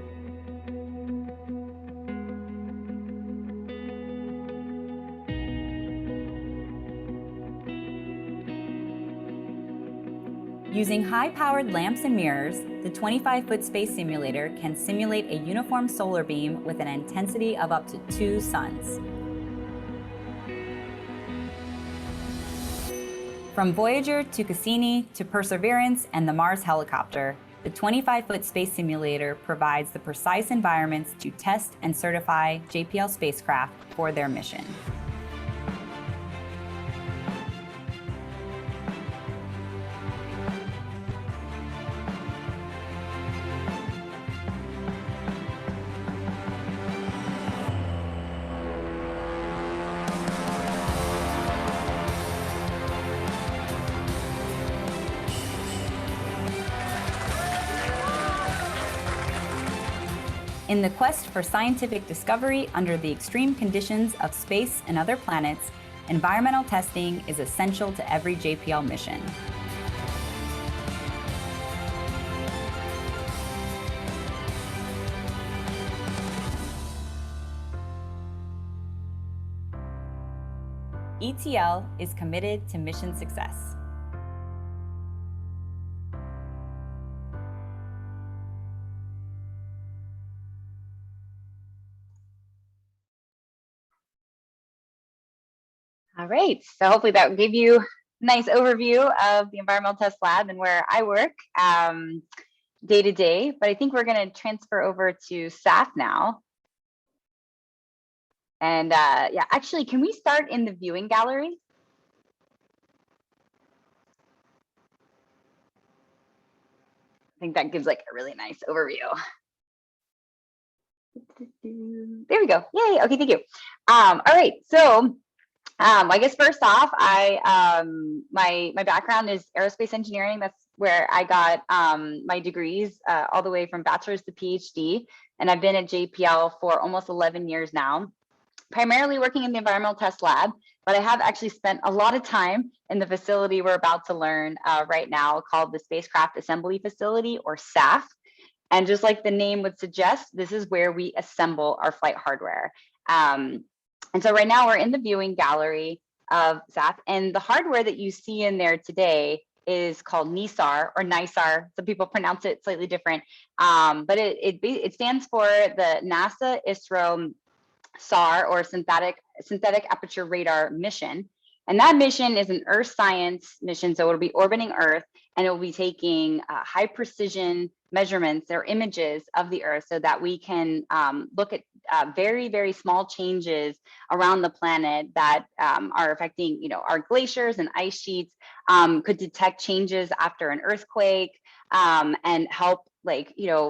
Using high-powered lamps and mirrors, the 25-foot space simulator can simulate a uniform solar beam with an intensity of up to 2 suns. From Voyager to Cassini to Perseverance and the Mars helicopter, the 25-foot space simulator provides the precise environments to test and certify JPL spacecraft for their mission. In the quest for scientific discovery under the extreme conditions of space and other planets, environmental testing is essential to every JPL mission. ETL is committed to mission success. All right, so hopefully that gave you a nice overview of the environmental test lab and where I work day to day, but I think we're going to transfer over to SAF now. And yeah, actually, can we start in the viewing gallery? I think that gives like a really nice overview. There we go. Yay. Okay, thank you. All right, so I guess first off, my background is aerospace engineering. That's where I got my degrees all the way from bachelor's to PhD. And I've been at JPL for almost 11 years now, primarily working in the environmental test lab, but I have actually spent a lot of time in the facility we're about to learn right now called the Spacecraft Assembly Facility, or SAF. And just like the name would suggest, this is where we assemble our flight hardware. And so right now we're in the viewing gallery of SAF, and the hardware that you see in there today is called NISAR or NISAR. Some people pronounce it slightly different, but it stands for the NASA ISRO SAR, or synthetic aperture radar mission. And that mission is an Earth science mission, so it'll be orbiting Earth, and it will be taking high precision measurements or images of the Earth so that we can look at very, very small changes around the planet that are affecting, our glaciers and ice sheets, could detect changes after an earthquake, and help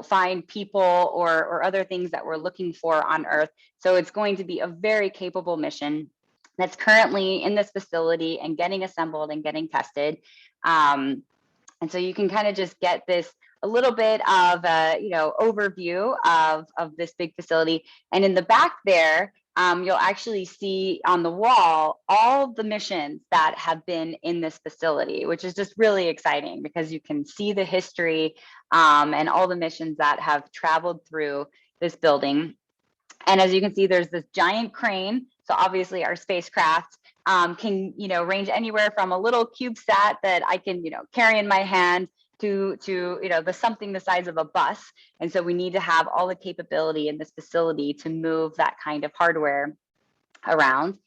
find people or other things that we're looking for on Earth. So it's going to be a very capable mission that's currently in this facility and getting assembled and getting tested. And so you can kind of just get this a little bit of overview of this big facility. And in the back there, you'll actually see on the wall all the missions that have been in this facility, which is just really exciting because you can see the history and all the missions that have traveled through this building. And as you can see, there's this giant crane. So obviously our spacecraft can range anywhere from a little CubeSat that I can carry in my hand to something the size of a bus. And so we need to have all the capability in this facility to move that kind of hardware around.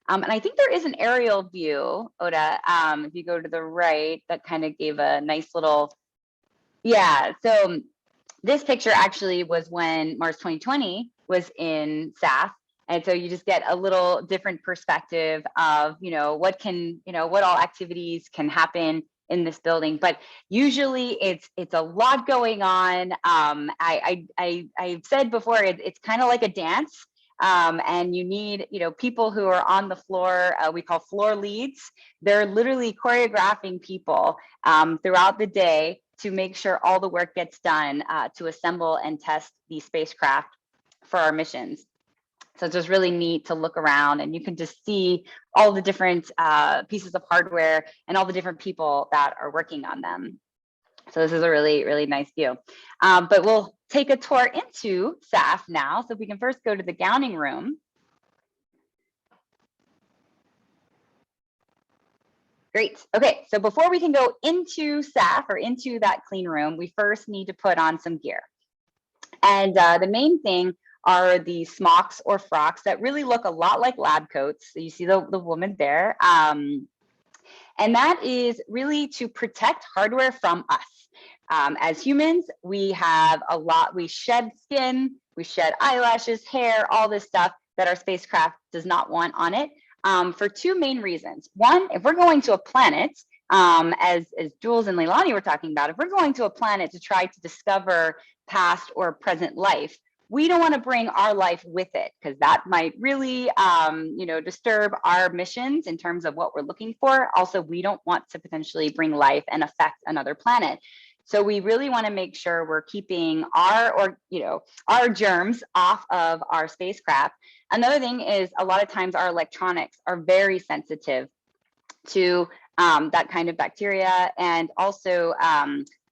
And I think there is an aerial view, Oda, if you go to the right, that kind of gave a nice little, yeah. So this picture actually was when Mars 2020 was in SAF. And so you just get a little different perspective of, what all activities can happen in this building. But usually it's a lot going on. I've said before, it's kind of like a dance. and you need, people who are on the floor, we call floor leads. They're literally choreographing people throughout the day to make sure all the work gets done to assemble and test these spacecraft for our missions. So it's just really neat to look around, and you can just see all the different pieces of hardware and all the different people that are working on them. So this is a really, really nice view. But we'll take a tour into SAF now. So if we can first go to the gowning room. Great. Okay, so before we can go into SAF or into that clean room, we first need to put on some gear. And the main thing are the smocks or frocks that really look a lot like lab coats. So you see the woman there. And that is really to protect hardware from us. As humans, we have we shed skin, we shed eyelashes, hair, all this stuff that our spacecraft does not want on it for two main reasons. One, if we're going to a planet, as Jules and Leilani were talking about, if we're going to a planet to try to discover past or present life, we don't want to bring our life with it, because that might really, disturb our missions in terms of what we're looking for. Also, we don't want to potentially bring life and affect another planet. So we really want to make sure we're keeping our germs off of our spacecraft. Another thing is, a lot of times our electronics are very sensitive to that kind of bacteria, and also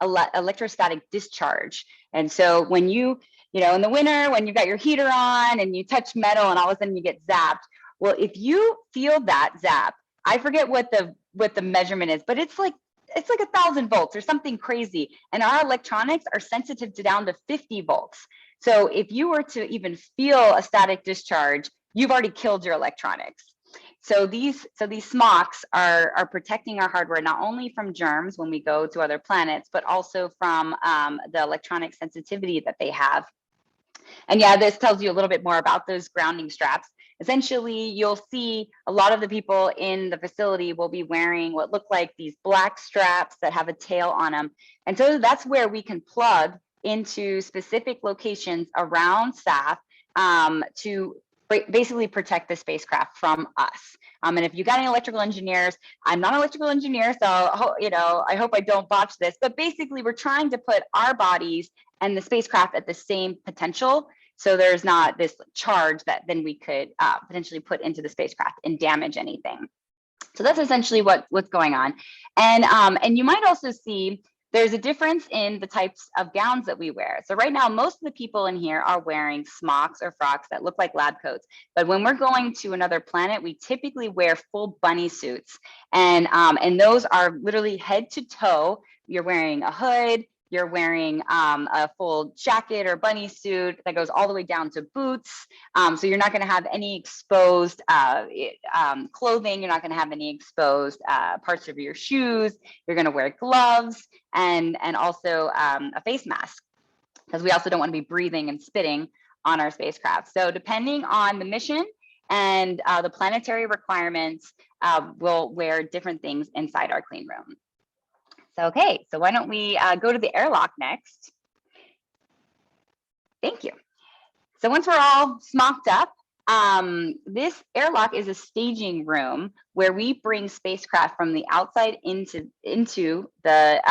electrostatic discharge. And so when in the winter, when you've got your heater on and you touch metal and all of a sudden you get zapped, well, if you feel that zap, I forget what the measurement is, but it's like 1,000 volts or something crazy. And our electronics are sensitive to down to 50 volts. So if you were to even feel a static discharge, you've already killed your electronics. So these smocks are protecting our hardware not only from germs when we go to other planets, but also from the electronic sensitivity that they have. And yeah, this tells you a little bit more about those grounding straps. Essentially, you'll see a lot of the people in the facility will be wearing what look like these black straps that have a tail on them. And so that's where we can plug into specific locations around SAF to basically protect the spacecraft from us. And if you got any electrical engineers, I'm not an electrical engineer, so I hope I don't botch this, but basically we're trying to put our bodies and the spacecraft at the same potential, so there's not this charge that then we could potentially put into the spacecraft and damage anything. So that's essentially what's going on. And you might also see there's a difference in the types of gowns that we wear. So right now, most of the people in here are wearing smocks or frocks that look like lab coats. But when we're going to another planet, we typically wear full bunny suits. And those are literally head to toe. You're wearing a hood, you're wearing a full jacket or bunny suit that goes all the way down to boots. So you're not going to have any exposed clothing. You're not going to have any exposed parts of your shoes. You're going to wear gloves and also a face mask, because we also don't want to be breathing and spitting on our spacecraft. So depending on the mission and the planetary requirements, we'll wear different things inside our clean room. So, okay, so why don't we go to the airlock next? Thank you. So once we're all smocked up, this airlock is a staging room where we bring spacecraft from the outside into the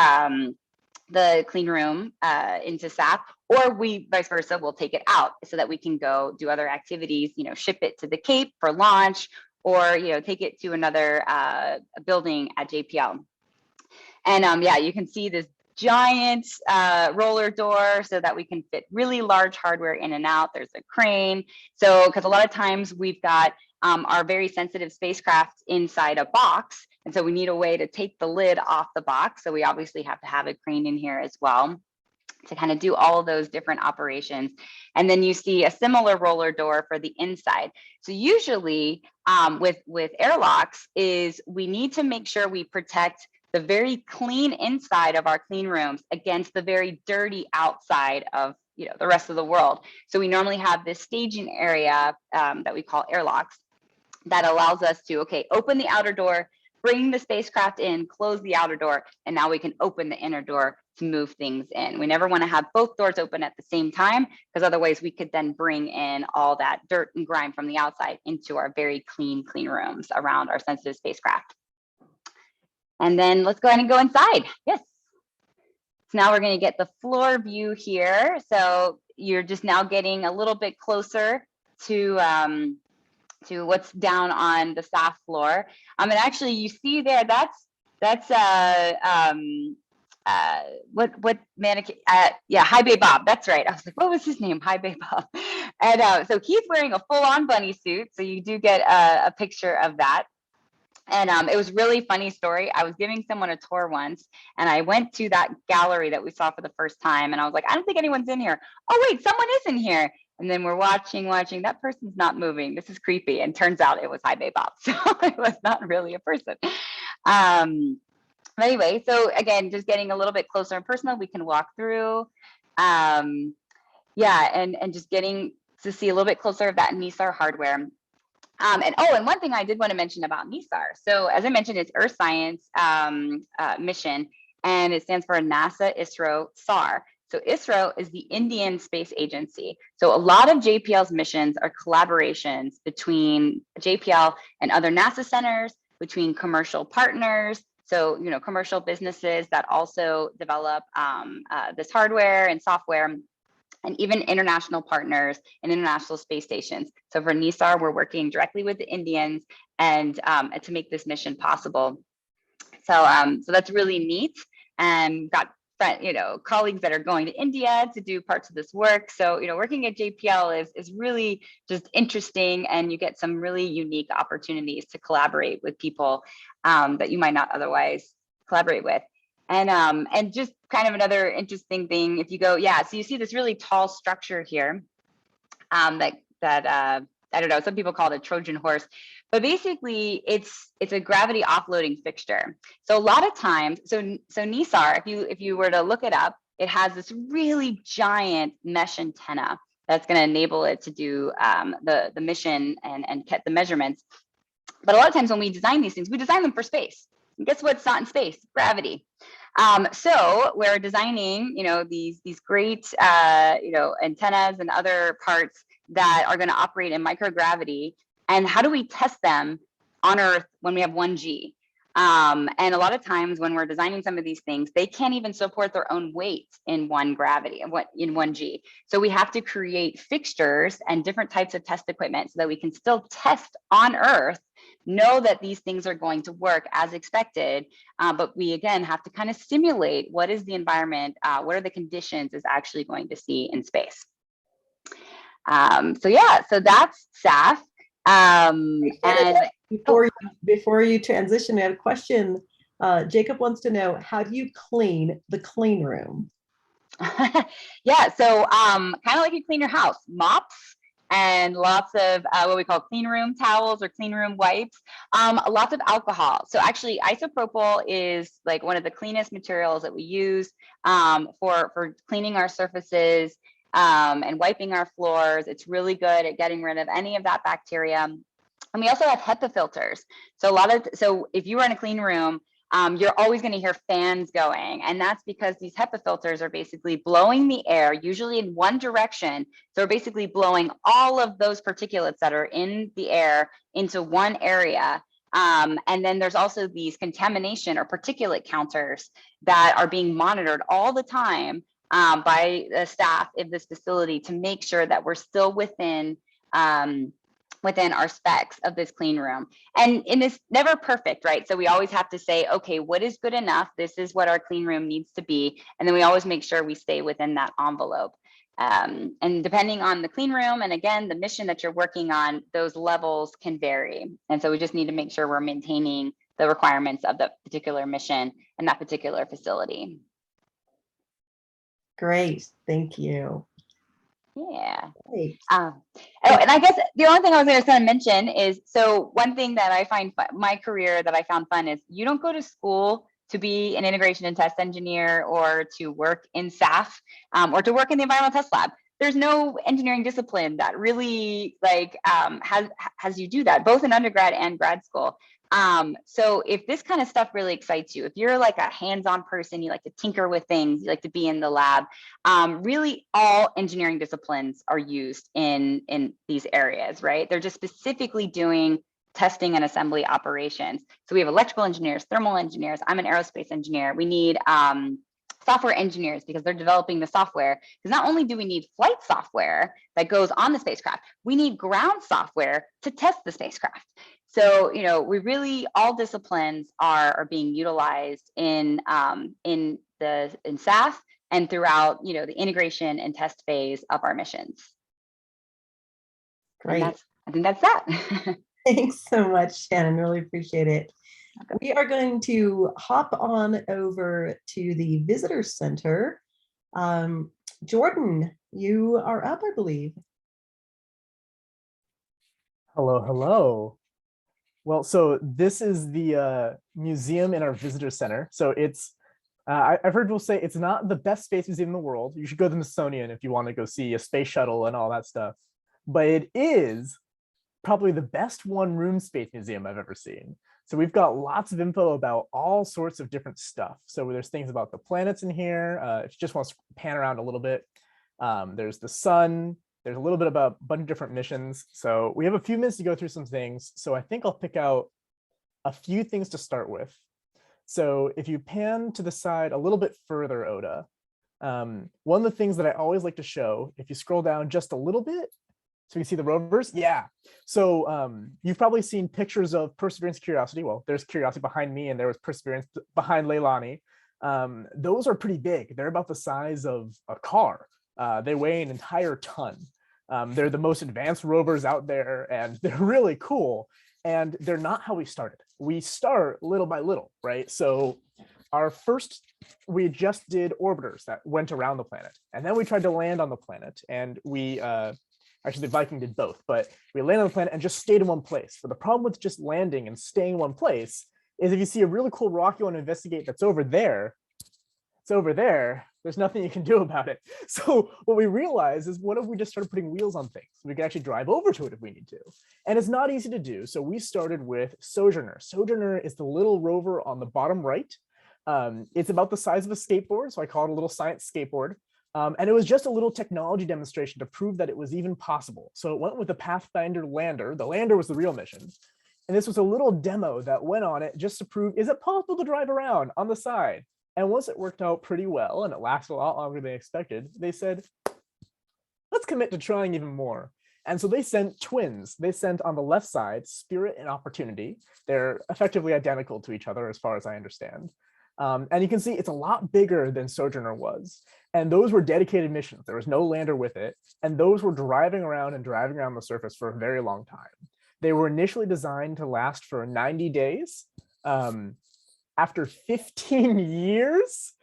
clean room, into SAF, or we vice versa, we'll take it out so that we can go do other activities, ship it to the Cape for launch, or take it to another building at JPL. And yeah, you can see this giant roller door so that we can fit really large hardware in and out. There's a crane. So, because a lot of times we've got our very sensitive spacecraft inside a box. And so we need a way to take the lid off the box. So we obviously have to have a crane in here as well to kind of do all of those different operations. And then you see a similar roller door for the inside. So usually with airlocks is we need to make sure we protect the very clean inside of our clean rooms against the very dirty outside of the rest of the world. So we normally have this staging area that we call airlocks that allows us to, open the outer door, bring the spacecraft in, close the outer door, and now we can open the inner door to move things in. We never want to have both doors open at the same time, because otherwise we could then bring in all that dirt and grime from the outside into our very clean rooms around our sensitive spacecraft. And then let's go ahead and go inside. Yes. So now we're going to get the floor view here. So you're just now getting a little bit closer to what's down on the staff floor. And actually you see there, that's what mannequin, yeah, High Bay Bob, that's right. I was like, what was his name? High Bay Bob. And so he's wearing a full-on bunny suit, so you do get a picture of that. And it was really funny story. I was giving someone a tour once, and I went to that gallery that we saw for the first time, and I was like, I don't think anyone's in here. Oh wait, someone is in here. And then we're watching, that person's not moving. This is creepy. And turns out it was High Bay Bob. So it was not really a person. But anyway, so again, just getting a little bit closer and personal, we can walk through. Yeah, and just getting to see a little bit closer of that NISAR hardware. And one thing I did want to mention about NISAR. So as I mentioned, it's Earth Science mission, and it stands for NASA ISRO SAR. So ISRO is the Indian Space Agency. So a lot of JPL's missions are collaborations between JPL and other NASA centers, between commercial partners. So, commercial businesses that also develop this hardware and software, and even international partners and international space stations. So for NISAR, we're working directly with the Indians and to make this mission possible. So that's really neat, and got colleagues that are going to India to do parts of this work. So working at JPL is really just interesting, and you get some really unique opportunities to collaborate with people that you might not otherwise collaborate with. And just kind of another interesting thing, if you go, so you see this really tall structure here that I don't know, some people call it a Trojan horse, but basically it's a gravity offloading fixture. So a lot of times, so NISAR, if you were to look it up, it has this really giant mesh antenna that's going to enable it to do the mission and get the measurements. But a lot of times when we design these things, we design them for space. And guess what's not in space? Gravity. So we're designing, these great, antennas and other parts that are going to operate in microgravity. And how do we test them on Earth when we have 1G? And a lot of times when we're designing some of these things, they can't even support their own weight in 1G. So we have to create fixtures and different types of test equipment so that we can still test on Earth, know that these things are going to work as expected, but we again have to kind of simulate what is the environment, what are the conditions is actually going to see in space. So that's SAF. And before you transition, I had a question. Jacob wants to know, how do you clean the clean room? Yeah, so kind of like you clean your house, mops and lots of what we call clean room towels or clean room wipes, lots of alcohol. So actually isopropyl is like one of the cleanest materials that we use for cleaning our surfaces and wiping our floors. It's really good at getting rid of any of that bacteria. And we also have HEPA filters. So if you are in a clean room, you're always going to hear fans going. And that's because these HEPA filters are basically blowing the air, usually in one direction. So we're basically blowing all of those particulates that are in the air into one area. And then there's also these contamination or particulate counters that are being monitored all the time by the staff of this facility to make sure that we're still within our specs of this clean room. And it's never perfect, right? So we always have to say, okay, what is good enough? This is what our clean room needs to be. And then we always make sure we stay within that envelope. And depending on the clean room, and again, the mission that you're working on, those levels can vary. And so we just need to make sure we're maintaining the requirements of the particular mission and that particular facility. Great, thank you. Yeah. Great. And I guess the only thing I was going to mention is, so one thing that I find my career that I found fun is you don't go to school to be an integration and test engineer or to work in SAF or to work in the environmental test lab. there's no engineering discipline that really like has you do that, both in undergrad and grad school. So if this kind of stuff really excites you, if you're like a hands-on person, you like to tinker with things, you like to be in the lab, really all engineering disciplines are used in these areas, right? They're just specifically doing testing and assembly operations. So we have electrical engineers, thermal engineers. I'm an aerospace engineer. We need software engineers because they're developing the software. Because not only do we need flight software that goes on the spacecraft, we need ground software to test the spacecraft. So, you know, we really, all disciplines are being utilized in SAS and throughout, you know, the integration and test phase of our missions. Great. And I think that's that. Thanks so much, Shannon. Really appreciate it. We are going to hop on over to the visitor center. Jordan, you are up, I believe. Hello, hello. Well, so this is the museum in our visitor center. So it's, I've heard people say it's not the best space museum in the world. You should go to the Smithsonian if you want to go see a space shuttle and all that stuff. But it is probably the best one-room space museum I've ever seen. So we've got lots of info about all sorts of different stuff. So there's things about the planets in here. If you just want to pan around a little bit, there's the sun. There's a little bit about a bunch of different missions. So we have a few minutes to go through some things. So I think I'll pick out a few things to start with. So if you pan to the side a little bit further, Oda, one of the things that I always like to show, if you scroll down just a little bit, so you can see the rovers. Yeah. So you've probably seen pictures of Perseverance, Curiosity. Well, there's Curiosity behind me and there was Perseverance behind Leilani. Those are pretty big. They're about the size of a car. They weigh an entire ton. They're the most advanced rovers out there and they're really cool. And they're not how we started. We start little by little, right? So our first, we just did orbiters that went around the planet. And then we tried to land on the planet and we, actually the Viking did both, but we landed on the planet and just stayed in one place. But the problem with just landing and staying in one place is if you see a really cool rock you want to investigate that's over there, it's over there, there's nothing you can do about it. So what we realized is, what if we just started putting wheels on things? We could actually drive over to it if we need to. And it's not easy to do. So we started with Sojourner. Sojourner is the little rover on the bottom right. It's about the size of a skateboard. So I call it a little science skateboard. And it was just a little technology demonstration to prove that it was even possible. So it went with the Pathfinder lander. The lander was the real mission. And this was a little demo that went on it just to prove, is it possible to drive around on the side? And once it worked out pretty well and it lasted a lot longer than expected, they said, let's commit to trying even more. And so they sent twins. They sent on the left side, Spirit and Opportunity. They're effectively identical to each other as far as I understand. And you can see it's a lot bigger than Sojourner was. And those were dedicated missions. There was no lander with it. And those were driving around the surface for a very long time. They were initially designed to last for 90 days. After 15 years,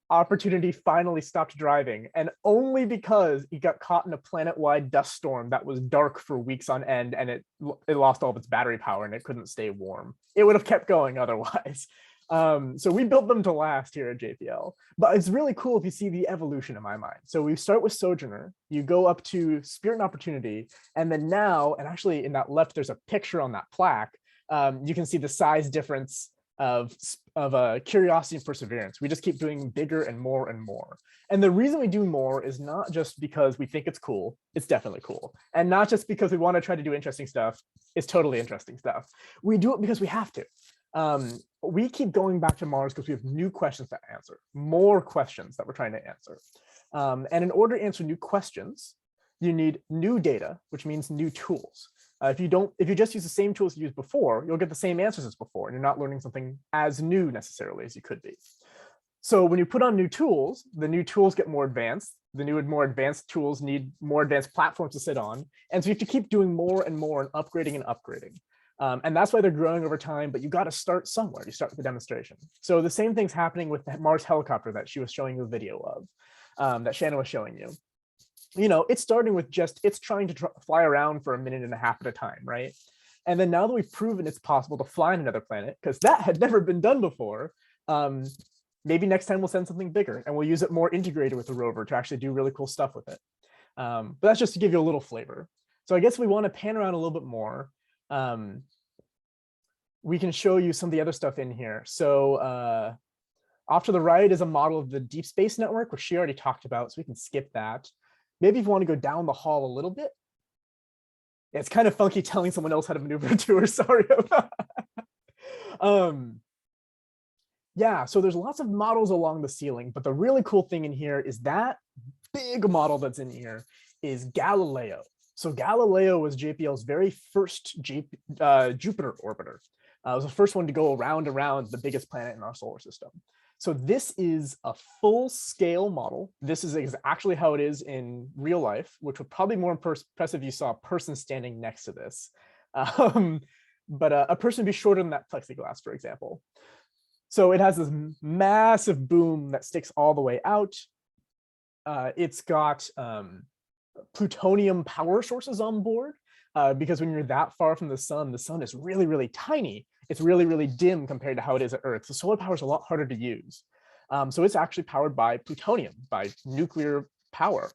Opportunity finally stopped driving, and only because it got caught in a planet-wide dust storm that was dark for weeks on end, and it lost all of its battery power and it couldn't stay warm. It would have kept going otherwise. So we built them to last here at JPL, but it's really cool if you see the evolution in my mind. So we start with Sojourner, you go up to Spirit and Opportunity, and then now, and actually in that left, there's a picture on that plaque. You can see the size difference of Curiosity and Perseverance. We just keep doing bigger and more and more. And the reason we do more is not just because we think it's cool, it's definitely cool. And not just because we want to try to do interesting stuff, it's totally interesting stuff. We do it because we have to. We keep going back to Mars because we have new questions to answer, more questions that we're trying to answer. And in order to answer new questions, you need new data, which means new tools. If you just use the same tools you used before, you'll get the same answers as before, and you're not learning something as new necessarily as you could be. So when you put on new tools, the new tools get more advanced. The new and more advanced tools need more advanced platforms to sit on. And so you have to keep doing more and more and upgrading and upgrading. And that's why they're growing over time, but you got to start somewhere. You start with the demonstration. So the same thing's happening with the Mars helicopter that she was showing you a video of, that Shannon was showing you. You know, it's starting with just, it's trying to fly around for 1.5 minutes at a time, right? And then now that we've proven it's possible to fly on another planet, because that had never been done before, maybe next time we'll send something bigger and we'll use it more integrated with the rover to actually do really cool stuff with it. But that's just to give you a little flavor. So I guess we want to pan around a little bit more. We can show you some of the other stuff in here. So off to the right is a model of the Deep Space Network, which she already talked about, so we can skip that. Maybe if you want to go down the hall a little bit. It's kind of funky telling someone else how to maneuver a tour, sorry about that. Yeah, so there's lots of models along the ceiling, but the really cool thing in here is that big model that's in here is Galileo. So Galileo was JPL's very first Jupiter orbiter. It was the first one to go around the biggest planet in our solar system. So this is a full-scale model. This is actually how it is in real life, which would probably be more impressive if you saw a person standing next to this. But a person would be shorter than that plexiglass, for example. So it has this massive boom that sticks all the way out. It's got plutonium power sources on board because when you're that far from the sun is really, really tiny. It's really, really dim compared to how it is at Earth. So solar power is a lot harder to use. So it's actually powered by plutonium, by nuclear power.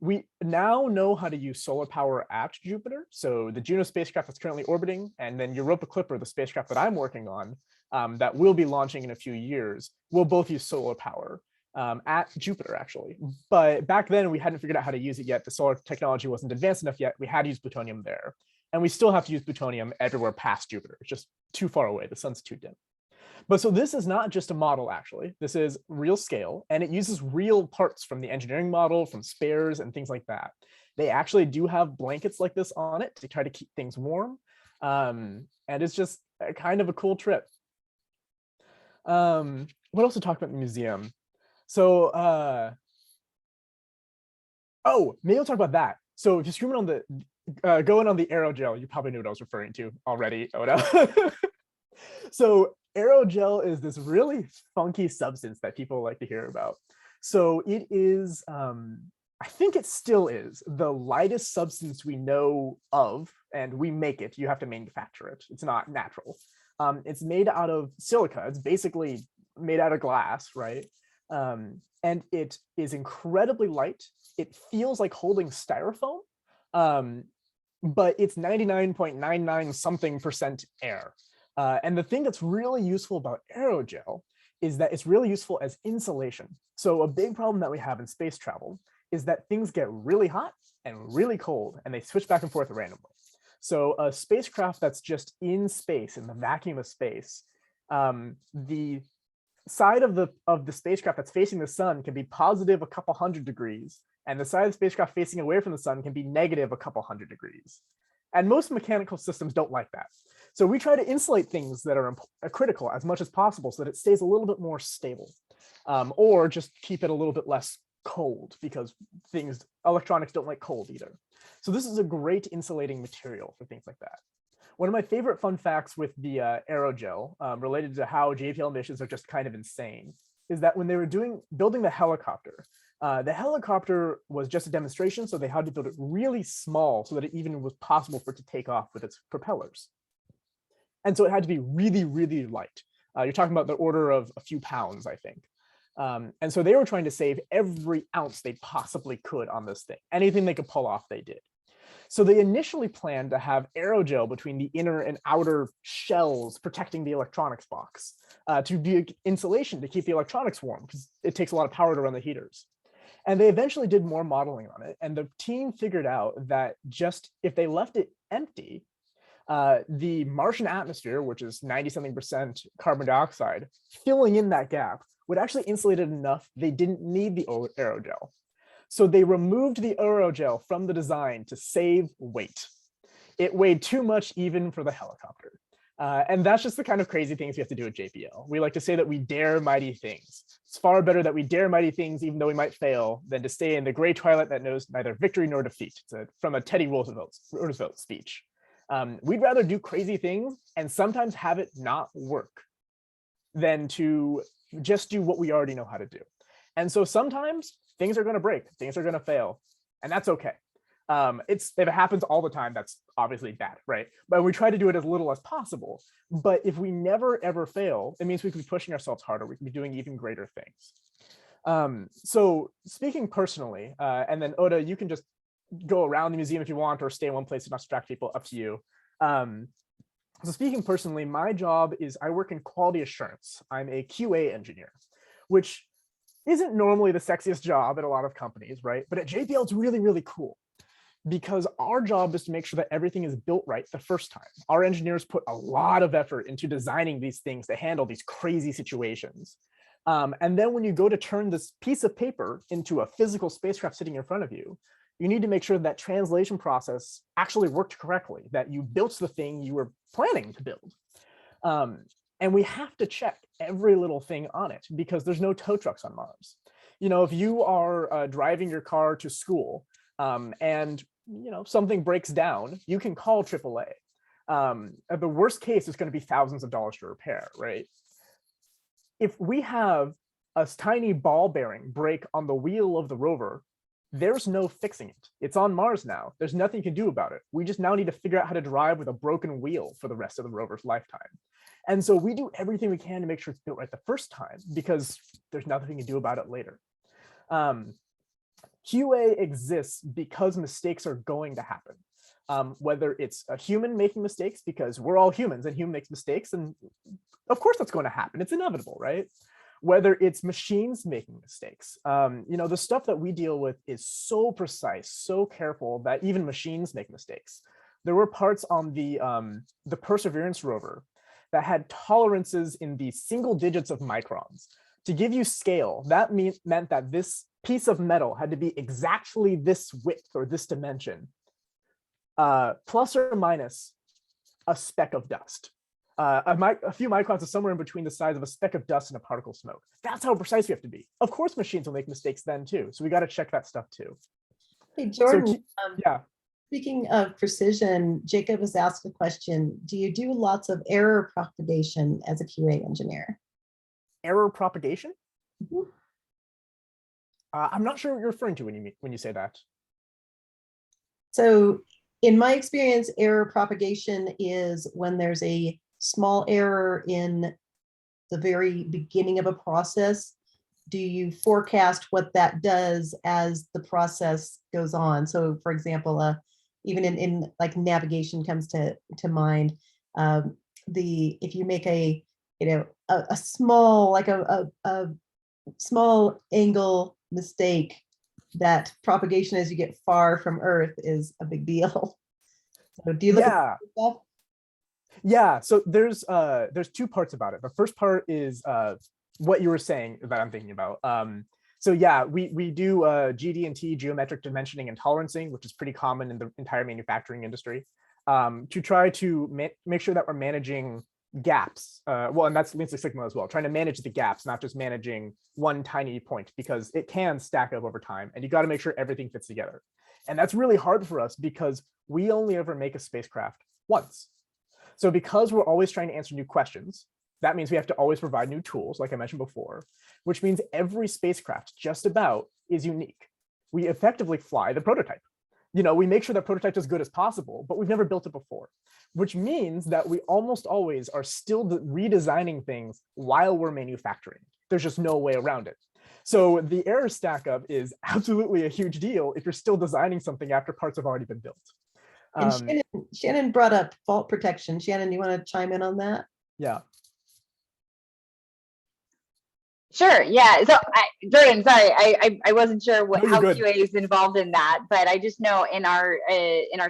We now know how to use solar power at Jupiter. So the Juno spacecraft that's currently orbiting, and then Europa Clipper, the spacecraft that I'm working on, that will be launching in a few years, will both use solar power at Jupiter, actually. But back then, we hadn't figured out how to use it yet. The solar technology wasn't advanced enough yet. We had to use plutonium there. And we still have to use plutonium everywhere past Jupiter. It's just too far away. The sun's too dim. But so this is not just a model, actually. This is real scale, and it uses real parts from the engineering model, from spares and things like that. They actually do have blankets like this on it to try to keep things warm. And it's just kind of a cool trip. What else to talk about in the museum? So, oh, maybe I'll talk about that. So if you scream on the, going on the aerogel, you probably knew what I was referring to already, Oda. So aerogel is this really funky substance that people like to hear about. So it is, I think it still is, the lightest substance we know of, and we make it. You have to manufacture it. It's not natural. It's made out of silica. It's basically made out of glass, right? And it is incredibly light. It feels like holding styrofoam, but it's 99.99 something percent air. And the thing that's really useful about aerogel is that it's really useful as insulation. So a big problem that we have in space travel is that things get really hot and really cold, and they switch back and forth randomly. So a spacecraft that's just in space, in the vacuum of space, the side of the spacecraft that's facing the sun can be positive a couple hundred degrees, and the side of the spacecraft facing away from the sun can be negative a couple hundred degrees. And most mechanical systems don't like that. So we try to insulate things that are critical as much as possible so that it stays a little bit more stable, or just keep it a little bit less cold, because electronics don't like cold either. So this is a great insulating material for things like that. One of my favorite fun facts with the aerogel related to how JPL missions are just kind of insane is that when they were building the helicopter was just a demonstration, so they had to build it really small so that it even was possible for it to take off with its propellers. And so it had to be really, really light. You're talking about the order of a few pounds, I think. And so they were trying to save every ounce they possibly could on this thing. Anything they could pull off, they did. So they initially planned to have aerogel between the inner and outer shells protecting the electronics box to be insulation to keep the electronics warm, because it takes a lot of power to run the heaters. And they eventually did more modeling on it. And the team figured out that just if they left it empty, the Martian atmosphere, which is 90-something% carbon dioxide, filling in that gap would actually insulate it enough they didn't need the aerogel. So they removed the aerogel from the design to save weight. It weighed too much even for the helicopter. And that's just the kind of crazy things we have to do at JPL. We like to say that we dare mighty things. It's far better that we dare mighty things even though we might fail than to stay in the gray twilight that knows neither victory nor defeat. It's from a Teddy Roosevelt speech. We'd rather do crazy things and sometimes have it not work than to just do what we already know how to do. And so sometimes things are going to break, things are going to fail, and that's okay. If it happens all the time, that's obviously bad, right? But we try to do it as little as possible. But if we never ever fail, it means we could be pushing ourselves harder. We could be doing even greater things. So speaking personally, and then Oda, you can just go around the museum if you want, or stay in one place and not distract people, up to you. So speaking personally, my job is I work in quality assurance. I'm a QA engineer, which isn't normally the sexiest job at a lot of companies, right? But at JPL, it's really, really cool because our job is to make sure that everything is built right the first time. Our engineers put a lot of effort into designing these things to handle these crazy situations. And then when you go to turn this piece of paper into a physical spacecraft sitting in front of you, you need to make sure that translation process actually worked correctly, that you built the thing you were planning to build. And we have to check every little thing on it because there's no tow trucks on Mars. You know, if you are driving your car to school and something breaks down, you can call AAA. At the worst case, it's going to be thousands of dollars to repair, right? If we have a tiny ball bearing break on the wheel of the rover, there's no fixing it. It's on Mars now. There's nothing you can do about it. We just now need to figure out how to drive with a broken wheel for the rest of the rover's lifetime. And so we do everything we can to make sure it's built right the first time because there's nothing we can do about it later. QA exists because mistakes are going to happen. Whether it's a human making mistakes, because we're all humans and human makes mistakes, and of course that's going to happen. It's inevitable, right? Whether it's machines making mistakes. The stuff that we deal with is so precise, so careful that even machines make mistakes. There were parts on the Perseverance rover that had tolerances in the single digits of microns. To give you scale, that meant that this piece of metal had to be exactly this width or this dimension, plus or minus a speck of dust. A few microns is somewhere in between the size of a speck of dust and a particle of smoke. That's how precise we have to be. Of course, machines will make mistakes then too. So we got to check that stuff too. Hey, Jordan, So, yeah. Speaking of precision, Jacob has asked a question. Do you do lots of error propagation as a QA engineer? Error propagation? Mm-hmm. I'm not sure what you're referring to when you say that. So in my experience, error propagation is when there's a small error in the very beginning of a process. Do you forecast what that does as the process goes on? So for example, even in like navigation comes to mind, if you make a small, like a small angle mistake, that propagation as you get far from Earth is a big deal. So do you look at stuff? Yeah, so there's two parts about it. The first part is what you were saying that I'm thinking about. So yeah, we do GD&T, geometric dimensioning and tolerancing, which is pretty common in the entire manufacturing industry, to try to make sure that we're managing gaps. And that's Lean Six Sigma as well, trying to manage the gaps, not just managing one tiny point, because it can stack up over time and you got to make sure everything fits together. And that's really hard for us because we only ever make a spacecraft once. So because we're always trying to answer new questions, that means we have to always provide new tools, like I mentioned before, which means every spacecraft just about is unique. We effectively fly the prototype. We make sure that prototype is as good as possible, but we've never built it before, which means that we almost always are still redesigning things while we're manufacturing. There's just no way around it. So the error stack up is absolutely a huge deal if you're still designing something after parts have already been built. And Shannon brought up fault protection. Shannon, you want to chime in on that? Yeah. Sure. Yeah. So, Jordan, sorry, I wasn't sure how QA is involved in that, but I just know in our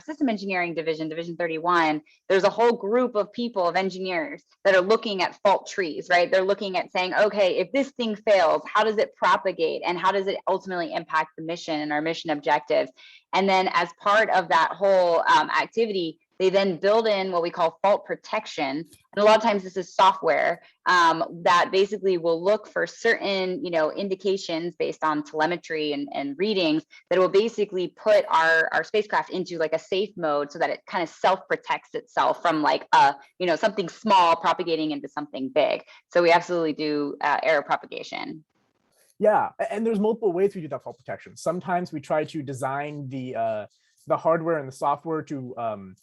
system engineering division 31, there's a whole group of people, of engineers, that are looking at fault trees, right? They're looking at saying, okay, if this thing fails, how does it propagate, and how does it ultimately impact the mission and our mission objectives? And then, as part of that whole activity, they then build in what we call fault protection. And a lot of times this is software that basically will look for certain, indications based on telemetry and readings that will basically put our spacecraft into like a safe mode so that it kind of self-protects itself from like something small propagating into something big. So we absolutely do error propagation. Yeah, and there's multiple ways we do that fault protection. Sometimes we try to design the hardware and the software to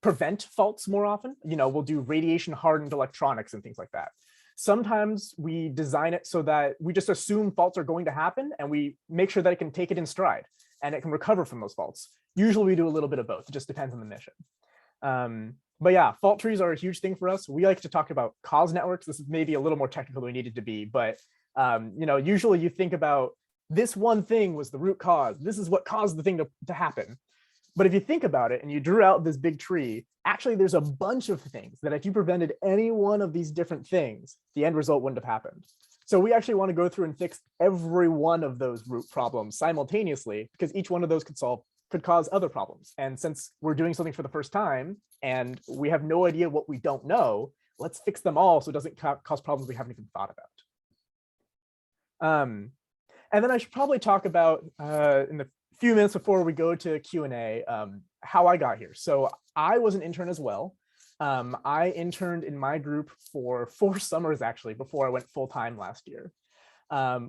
prevent faults more often. We'll do radiation hardened electronics and things like that. Sometimes we design it so that we just assume faults are going to happen and we make sure that it can take it in stride and it can recover from those faults. Usually we do a little bit of both. It just depends on the mission. But yeah, fault trees are a huge thing for us. We like to talk about cause networks. This is maybe a little more technical than we needed to be, but usually you think about this one thing was the root cause. This is what caused the thing to happen. But if you think about it and you drew out this big tree, actually there's a bunch of things that if you prevented any one of these different things, the end result wouldn't have happened. So we actually want to go through and fix every one of those root problems simultaneously, because each one of those could cause other problems. And since we're doing something for the first time and we have no idea what we don't know, let's fix them all so it doesn't cause problems we haven't even thought about. And then I should probably talk about in the few minutes before we go to Q&A, how I got here. So I was an intern as well. I interned in my group for 4 summers actually before I went full-time last year,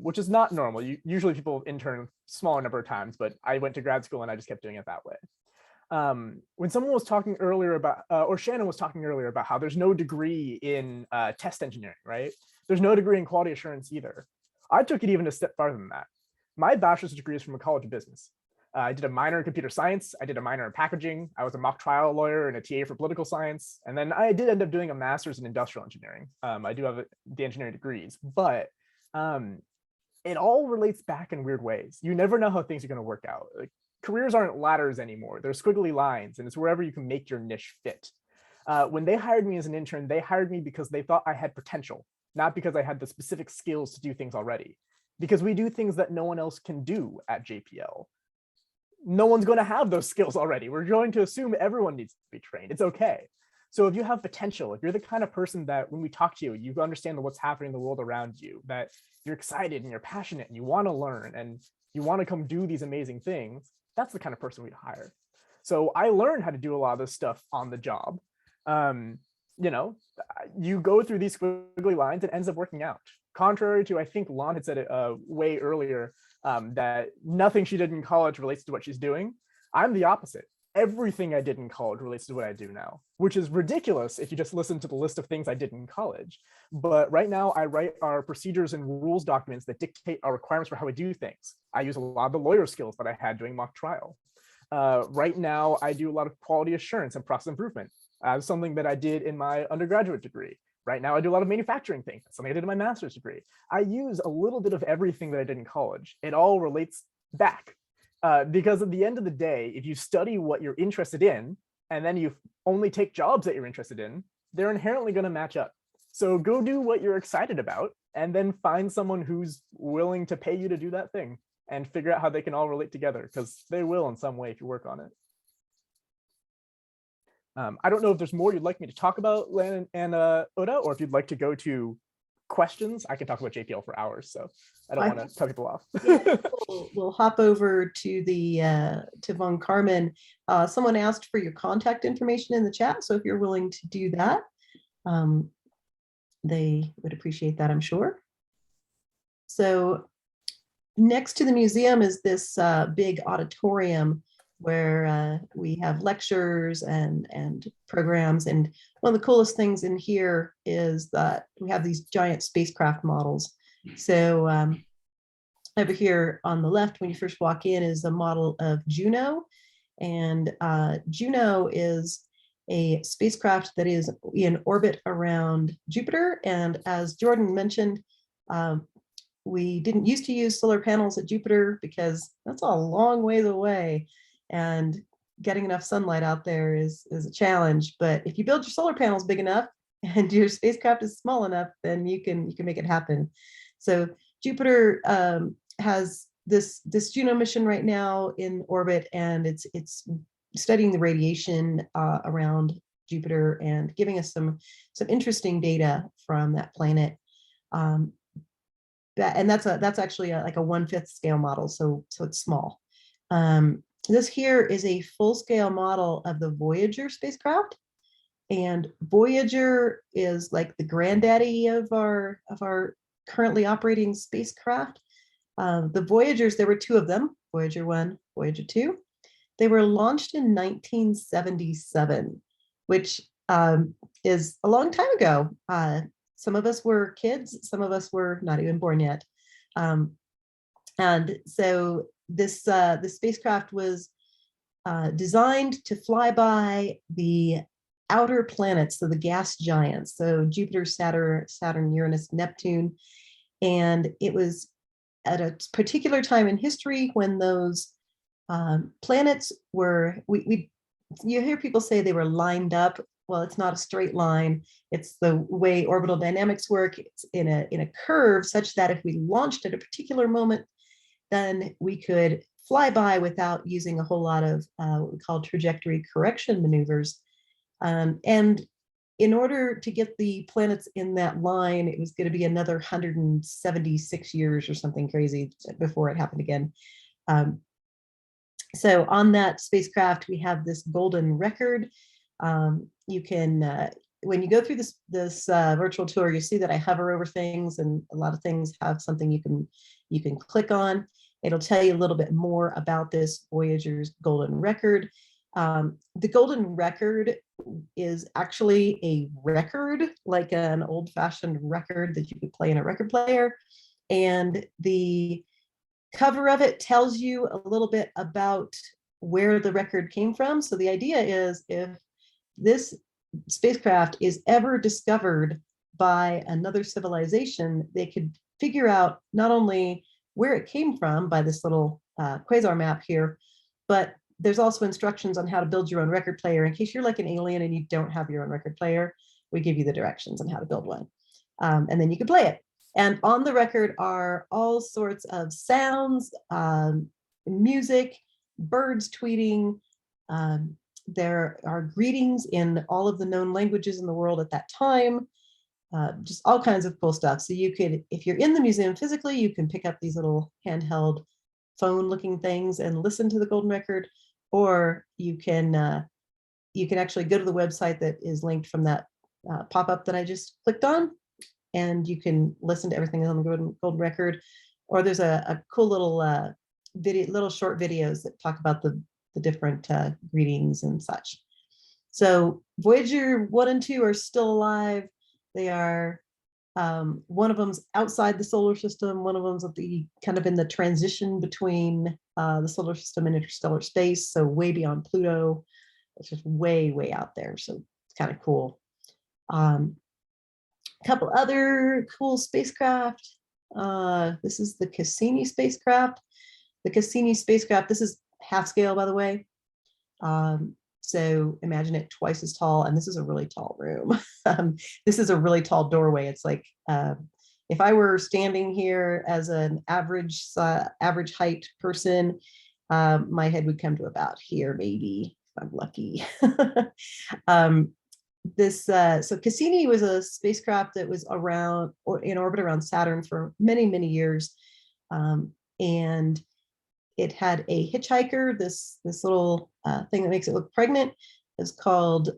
which is not normal. Usually people intern a smaller number of times, but I went to grad school and I just kept doing it that way. When someone was talking earlier about, or Shannon was talking earlier about how there's no degree in test engineering, right? There's no degree in quality assurance either. I took it even a step farther than that. My bachelor's degree is from a college of business. I did a minor in computer science. I did a minor in packaging. I was a mock trial lawyer and a TA for political science. And then I did end up doing a master's in industrial engineering. I do have the engineering degrees, but it all relates back in weird ways. You never know how things are going to work out. Like, careers aren't ladders anymore. They're squiggly lines, and it's wherever you can make your niche fit. When they hired me as an intern, they hired me because they thought I had potential, not because I had the specific skills to do things already. Because we do things that no one else can do at JPL. No one's going to have those skills already. We're going to assume everyone needs to be trained. It's okay. So if you have potential, if you're the kind of person that when we talk to you, you understand what's happening in the world around you, that you're excited and you're passionate and you want to learn and you want to come do these amazing things, that's the kind of person we'd hire. So I learned how to do a lot of this stuff on the job. You go through these squiggly lines, it ends up working out. Contrary to, I think Lon had said it way earlier, that nothing she did in college relates to what she's doing. I'm the opposite. Everything I did in college relates to what I do now, which is ridiculous if you just listen to the list of things I did in college. But right now I write our procedures and rules documents that dictate our requirements for how we do things. I use a lot of the lawyer skills that I had doing mock trial. Right now I do a lot of quality assurance and process improvement, something that I did in my undergraduate degree. Right now I do a lot of manufacturing things. That's something I did in my master's degree. I use a little bit of everything that I did in college. It all relates back. Because at the end of the day, if you study what you're interested in, and then you only take jobs that you're interested in, they're inherently going to match up. So go do what you're excited about, and then find someone who's willing to pay you to do that thing, and figure out how they can all relate together, because they will in some way if you work on it. I don't know if there's more you'd like me to talk about, Lan and Oda, or if you'd like to go to questions. I can talk about JPL for hours, so I don't want to cut people off. Yeah, we'll hop over to the to Von Carmen. Someone asked for your contact information in the chat, so if you're willing to do that, they would appreciate that, I'm sure. So next to the museum is this big auditorium where we have lectures and programs. And one of the coolest things in here is that we have these giant spacecraft models. So over here on the left, when you first walk in, is a model of Juno. And Juno is a spacecraft that is in orbit around Jupiter. And as Jordan mentioned, we didn't used to use solar panels at Jupiter because that's a long ways away. And getting enough sunlight out there is a challenge. But if you build your solar panels big enough and your spacecraft is small enough, then you can make it happen. So Jupiter has this Juno mission right now in orbit, and it's studying the radiation around Jupiter and giving us some interesting data from that planet. And that's actually like a 1/5 scale model, so it's small. This here is a full-scale model of the Voyager spacecraft, and Voyager is like the granddaddy of our currently operating spacecraft. The Voyagers, there were 2 of them, Voyager 1, Voyager 2. They were launched in 1977, which is a long time ago. some of us were kids, some of us were not even born yet. And so this spacecraft was designed to fly by the outer planets, so the gas giants, so Jupiter, Saturn, Uranus, Neptune. And it was at a particular time in history when those planets were, you hear people say they were lined up. Well, it's not a straight line. It's the way orbital dynamics work. It's in a curve such that if we launched at a particular moment, then we could fly by without using a whole lot of what we call trajectory correction maneuvers. And in order to get the planets in that line, it was going to be another 176 years or something crazy before it happened again. So on that spacecraft, we have this golden record. You can, when you go through this virtual tour, you see that I hover over things, and a lot of things have something you can click on. It'll tell you a little bit more about this Voyager's golden record. The golden record is actually a record, like an old-fashioned record that you could play in a record player. And the cover of it tells you a little bit about where the record came from. So the idea is, if this spacecraft is ever discovered by another civilization, they could figure out not only where it came from by this little quasar map here, but there's also instructions on how to build your own record player. In case you're like an alien and you don't have your own record player, we give you the directions on how to build one. And then you can play it. And on the record are all sorts of sounds, music, birds tweeting. There are greetings in all of the known languages in the world at that time. Just all kinds of cool stuff. So you could, if you're in the museum physically, you can pick up these little handheld phone looking things and listen to the golden record, or you can actually go to the website that is linked from that pop-up that I just clicked on, and you can listen to everything on the golden record. Or there's a cool little little short videos that talk about the different greetings and such. So Voyager 1 and 2 are still alive. They are, one of them's outside the solar system. One of them's at the kind of in the transition between the solar system and interstellar space. So way beyond Pluto. It's just way, way out there. So it's kind of cool. A couple other cool spacecraft. This is the Cassini spacecraft. The Cassini spacecraft, this is half scale, by the way. So imagine it twice as tall, and this is a really tall room. This is a really tall doorway. It's like, if I were standing here as an average height person, my head would come to about here, maybe, if I'm lucky. So Cassini was a spacecraft that was around, or in orbit around Saturn for many, many years. And it had a hitchhiker, this little thing that makes it look pregnant. Is called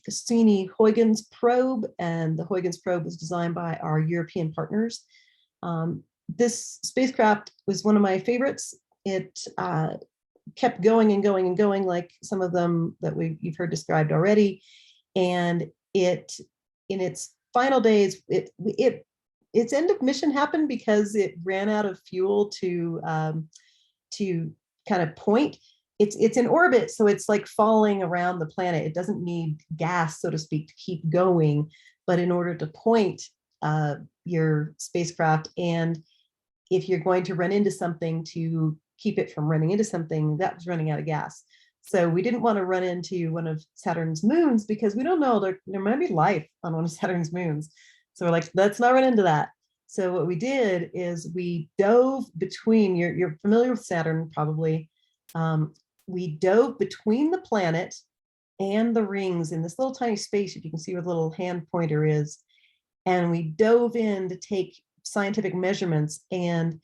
Cassini-Huygens probe, and the Huygens probe was designed by our European partners. This spacecraft was one of my favorites. It kept going and going and going, like some of them that you've heard described already. And it, in its final days, its end of mission happened because it ran out of fuel to kind of point. It's in orbit, so it's like falling around the planet. It doesn't need gas, so to speak, to keep going. But in order to point your spacecraft, and if you're going to run into something, to keep it from running into something, that was running out of gas. So we didn't want to run into one of Saturn's moons, because we don't know, there might be life on one of Saturn's moons. So we're like, let's not run into that. So what we did is we dove between, you're familiar with Saturn probably. We dove between the planet and the rings in this little tiny space, if you can see where the little hand pointer is. And we dove in to take scientific measurements and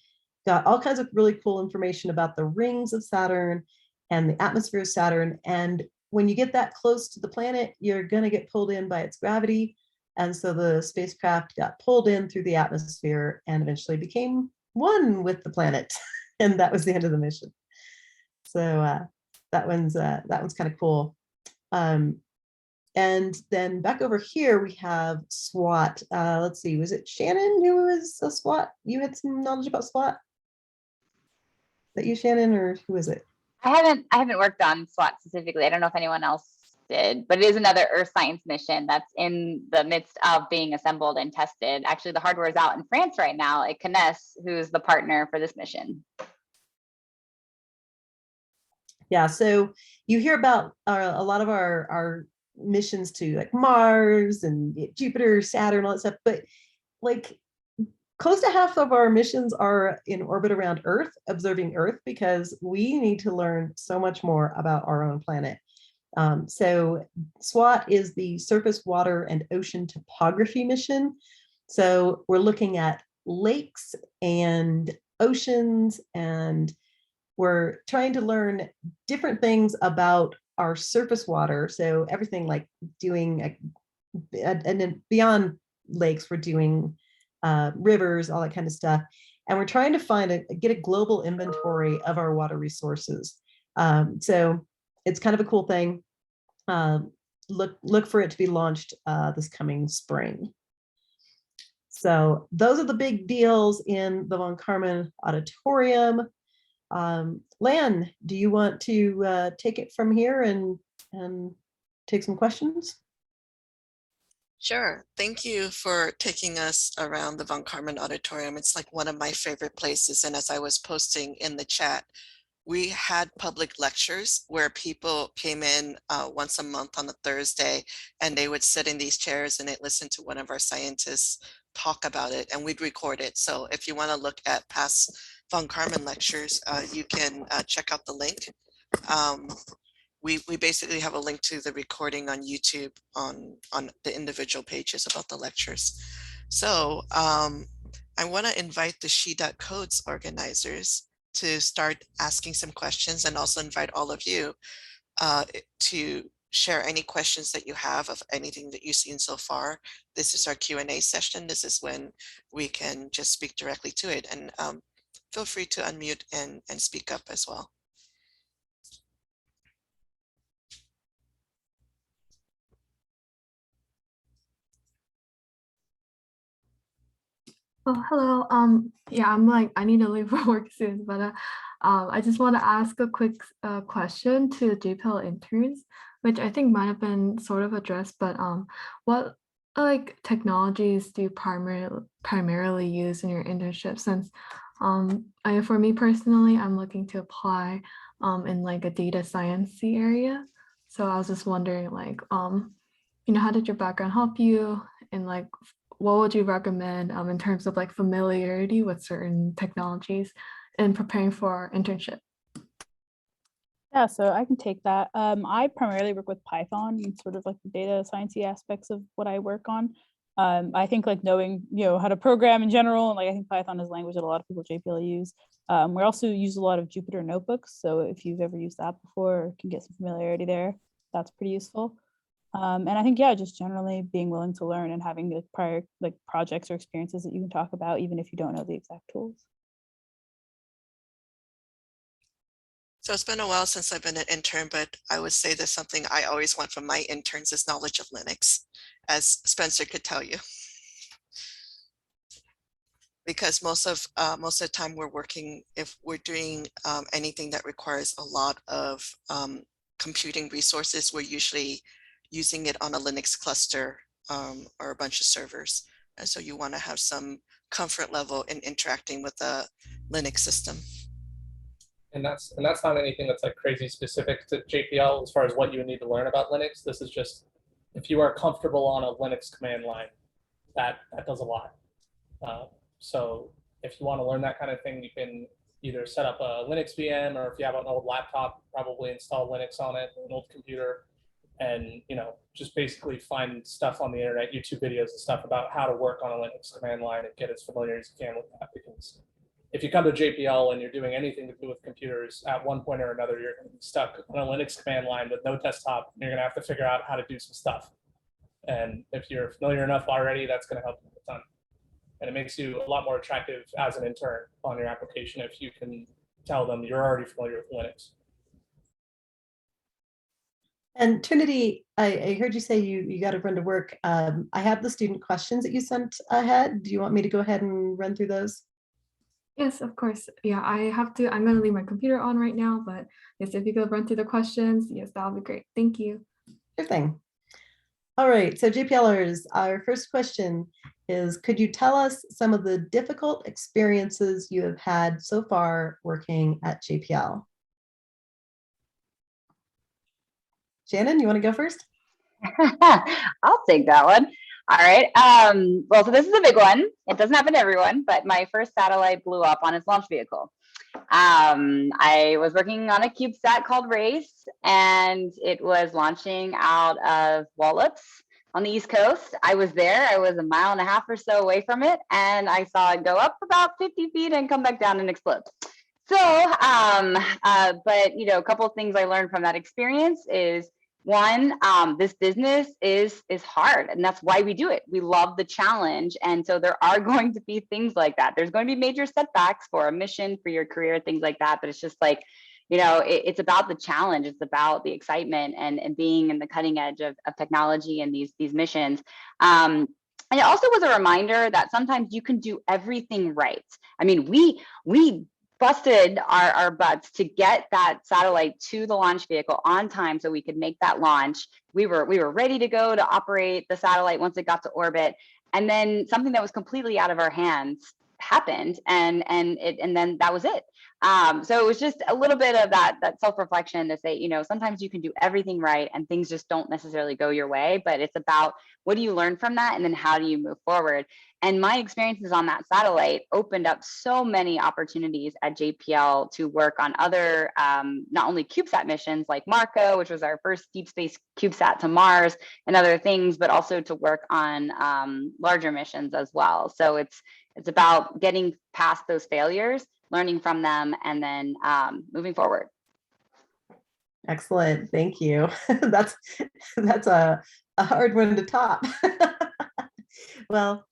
got all kinds of really cool information about the rings of Saturn and the atmosphere of Saturn. And when you get that close to the planet, you're going to get pulled in by its gravity. And so the spacecraft got pulled in through the atmosphere and eventually became one with the planet. And that was the end of the mission. So that one's kind of cool. And then back over here, we have SWOT. Let's see, was it Shannon who was a SWOT? You had some knowledge about SWOT? That you, Shannon, or who is it? I haven't worked on SWOT specifically. I don't know if anyone else did, but it is another Earth science mission that's in the midst of being assembled and tested. Actually, the hardware is out in France right now at CNES, who's the partner for this mission. Yeah, so you hear about a lot of our missions to like Mars and Jupiter, Saturn, all that stuff, but like close to half of our missions are in orbit around Earth, observing Earth, because we need to learn so much more about our own planet. So SWOT is the Surface Water and Ocean Topography mission. So we're looking at lakes and oceans, and we're trying to learn different things about our surface water. So everything like doing, and then beyond lakes, we're doing rivers, all that kind of stuff. And we're trying to get a global inventory of our water resources. So it's kind of a cool thing. Look for it to be launched this coming spring. So those are the big deals in the Von Karman Auditorium. Lan, do you want to take it from here and take some questions? Sure. Thank you for taking us around the Von Karman Auditorium. It's like one of my favorite places. And as I was posting in the chat, we had public lectures where people came in once a month on a Thursday, and they would sit in these chairs and they'd listen to one of our scientists talk about it, and we'd record it. So if you want to look at past Von Karman lectures, you can check out the link. We basically have a link to the recording on YouTube on the individual pages about the lectures. So I want to invite the She.Codes organizers to start asking some questions, and also invite all of you to share any questions that you have of anything that you've seen so far. This is our Q&A session. This is when we can just speak directly to it, and feel free to unmute and speak up as well. Oh, hello. Yeah, I need to leave for work soon, but I just want to ask a quick question to the JPL interns, which I think might have been sort of addressed, but what like technologies do you primarily use in your internship? Since for me personally, I'm looking to apply in like a data science area. So I was just wondering, like, how did your background help you, and like what would you recommend in terms of like familiarity with certain technologies and preparing for our internship? Yeah, so I can take that. I primarily work with Python and sort of like the data sciencey aspects of what I work on. I think like knowing, how to program in general, and like I think Python is a language that a lot of people at JPL use. We also use a lot of Jupyter notebooks. So if you've ever used that before, or can get some familiarity there, that's pretty useful. And I think, yeah, just generally being willing to learn and having the prior like projects or experiences that you can talk about, even if you don't know the exact tools. So it's been a while since I've been an intern, but I would say there's something I always want from my interns is knowledge of Linux, as Spencer could tell you. Because most of the time we're working, if we're doing anything that requires a lot of computing resources, we're usually using it on a Linux cluster or a bunch of servers. And so you want to have some comfort level in interacting with the Linux system. And that's not anything that's like crazy specific to JPL as far as what you need to learn about Linux. This is just if you are comfortable on a Linux command line, that does a lot. So if you want to learn that kind of thing, you can either set up a Linux VM, or if you have an old laptop, probably install Linux on it, an old computer, and just basically find stuff on the internet, YouTube videos and stuff about how to work on a Linux command line and get as familiar as you can with that. Because if you come to JPL and you're doing anything to do with computers, at one point or another, you're going to be stuck on a Linux command line with no desktop, and you're going to have to figure out how to do some stuff. And if you're familiar enough already, that's going to help you a ton. And it makes you a lot more attractive as an intern on your application if you can tell them you're already familiar with Linux. And Trinity, I heard you say you got to run to work. I have the student questions that you sent ahead. Do you want me to go ahead and run through those? Yes, of course. Yeah, I'm going to leave my computer on right now, but yes, if you could run through the questions, yes, that would be great. Thank you. Sure thing. All right, so JPLers, our first question is, could you tell us some of the difficult experiences you have had so far working at JPL? Shannon, you want to go first? I'll take that one. All right. Well, so this is a big one. It doesn't happen to everyone, but my first satellite blew up on its launch vehicle. I was working on a CubeSat called Race, and it was launching out of Wallops on the East Coast. I was there. I was 1.5 miles or so away from it, and I saw it go up about 50 feet and come back down and explode. So, but a couple of things I learned from that experience is, one, this business is hard, and that's why we do it. We love the challenge, and so there are going to be things like that. There's going to be major setbacks for a mission, for your career, things like that. But it's just like, it's about the challenge. It's about the excitement and being in the cutting edge of technology and these missions. And it also was a reminder that sometimes you can do everything right. I mean, we busted our butts to get that satellite to the launch vehicle on time so we could make that launch. We were ready to go to operate the satellite once it got to orbit, and then something that was completely out of our hands happened, and then that was it. So it was just a little bit of that self-reflection to say, sometimes you can do everything right and things just don't necessarily go your way, but it's about what do you learn from that, and then how do you move forward. And my experiences on that satellite opened up so many opportunities at JPL to work on other, not only CubeSat missions like Marco, which was our first deep space CubeSat to Mars and other things, but also to work on larger missions as well. So it's about getting past those failures, learning from them, and then moving forward. Excellent, thank you. That's a hard one to top. Well,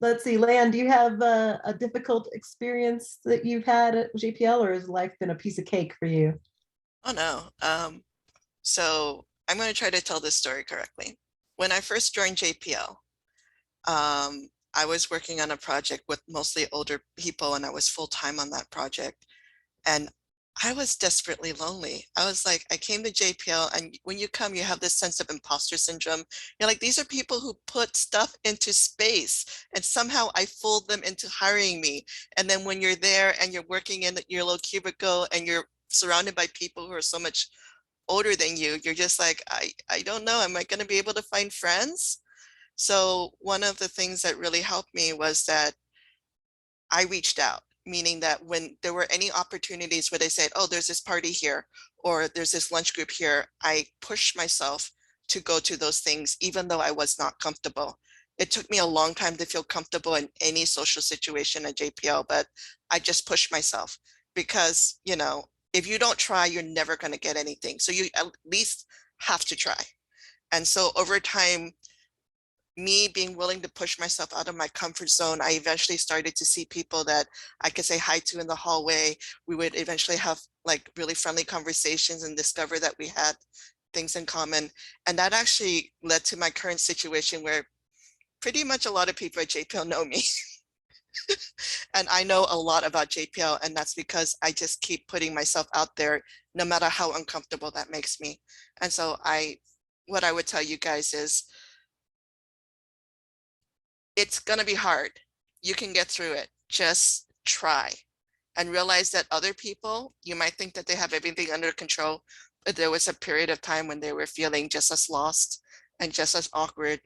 let's see, Lan, do you have a difficult experience that you've had at JPL, or has life been a piece of cake for you? Oh no. So I'm going to try to tell this story correctly. When I first joined JPL, I was working on a project with mostly older people, and I was full-time on that project. And I was desperately lonely. I was like, I came to JPL, and when you come, you have this sense of imposter syndrome. You're like, these are people who put stuff into space, and somehow I fooled them into hiring me. And then when you're there and you're working in your little cubicle and you're surrounded by people who are so much older than you, you're just like, I don't know, am I going to be able to find friends? So one of the things that really helped me was that I reached out, meaning that when there were any opportunities where they said, oh, there's this party here, or there's this lunch group here, I pushed myself to go to those things, even though I was not comfortable. It took me a long time to feel comfortable in any social situation at JPL, but I just pushed myself because, if you don't try, you're never going to get anything. So you at least have to try. And so over time, me being willing to push myself out of my comfort zone, I eventually started to see people that I could say hi to in the hallway. We would eventually have like really friendly conversations and discover that we had things in common. And that actually led to my current situation where pretty much a lot of people at JPL know me. And I know a lot about JPL, and that's because I just keep putting myself out there, no matter how uncomfortable that makes me. And so what I would tell you guys is, it's going to be hard. You can get through it. Just try and realize that other people, you might think that they have everything under control, but there was a period of time when they were feeling just as lost and just as awkward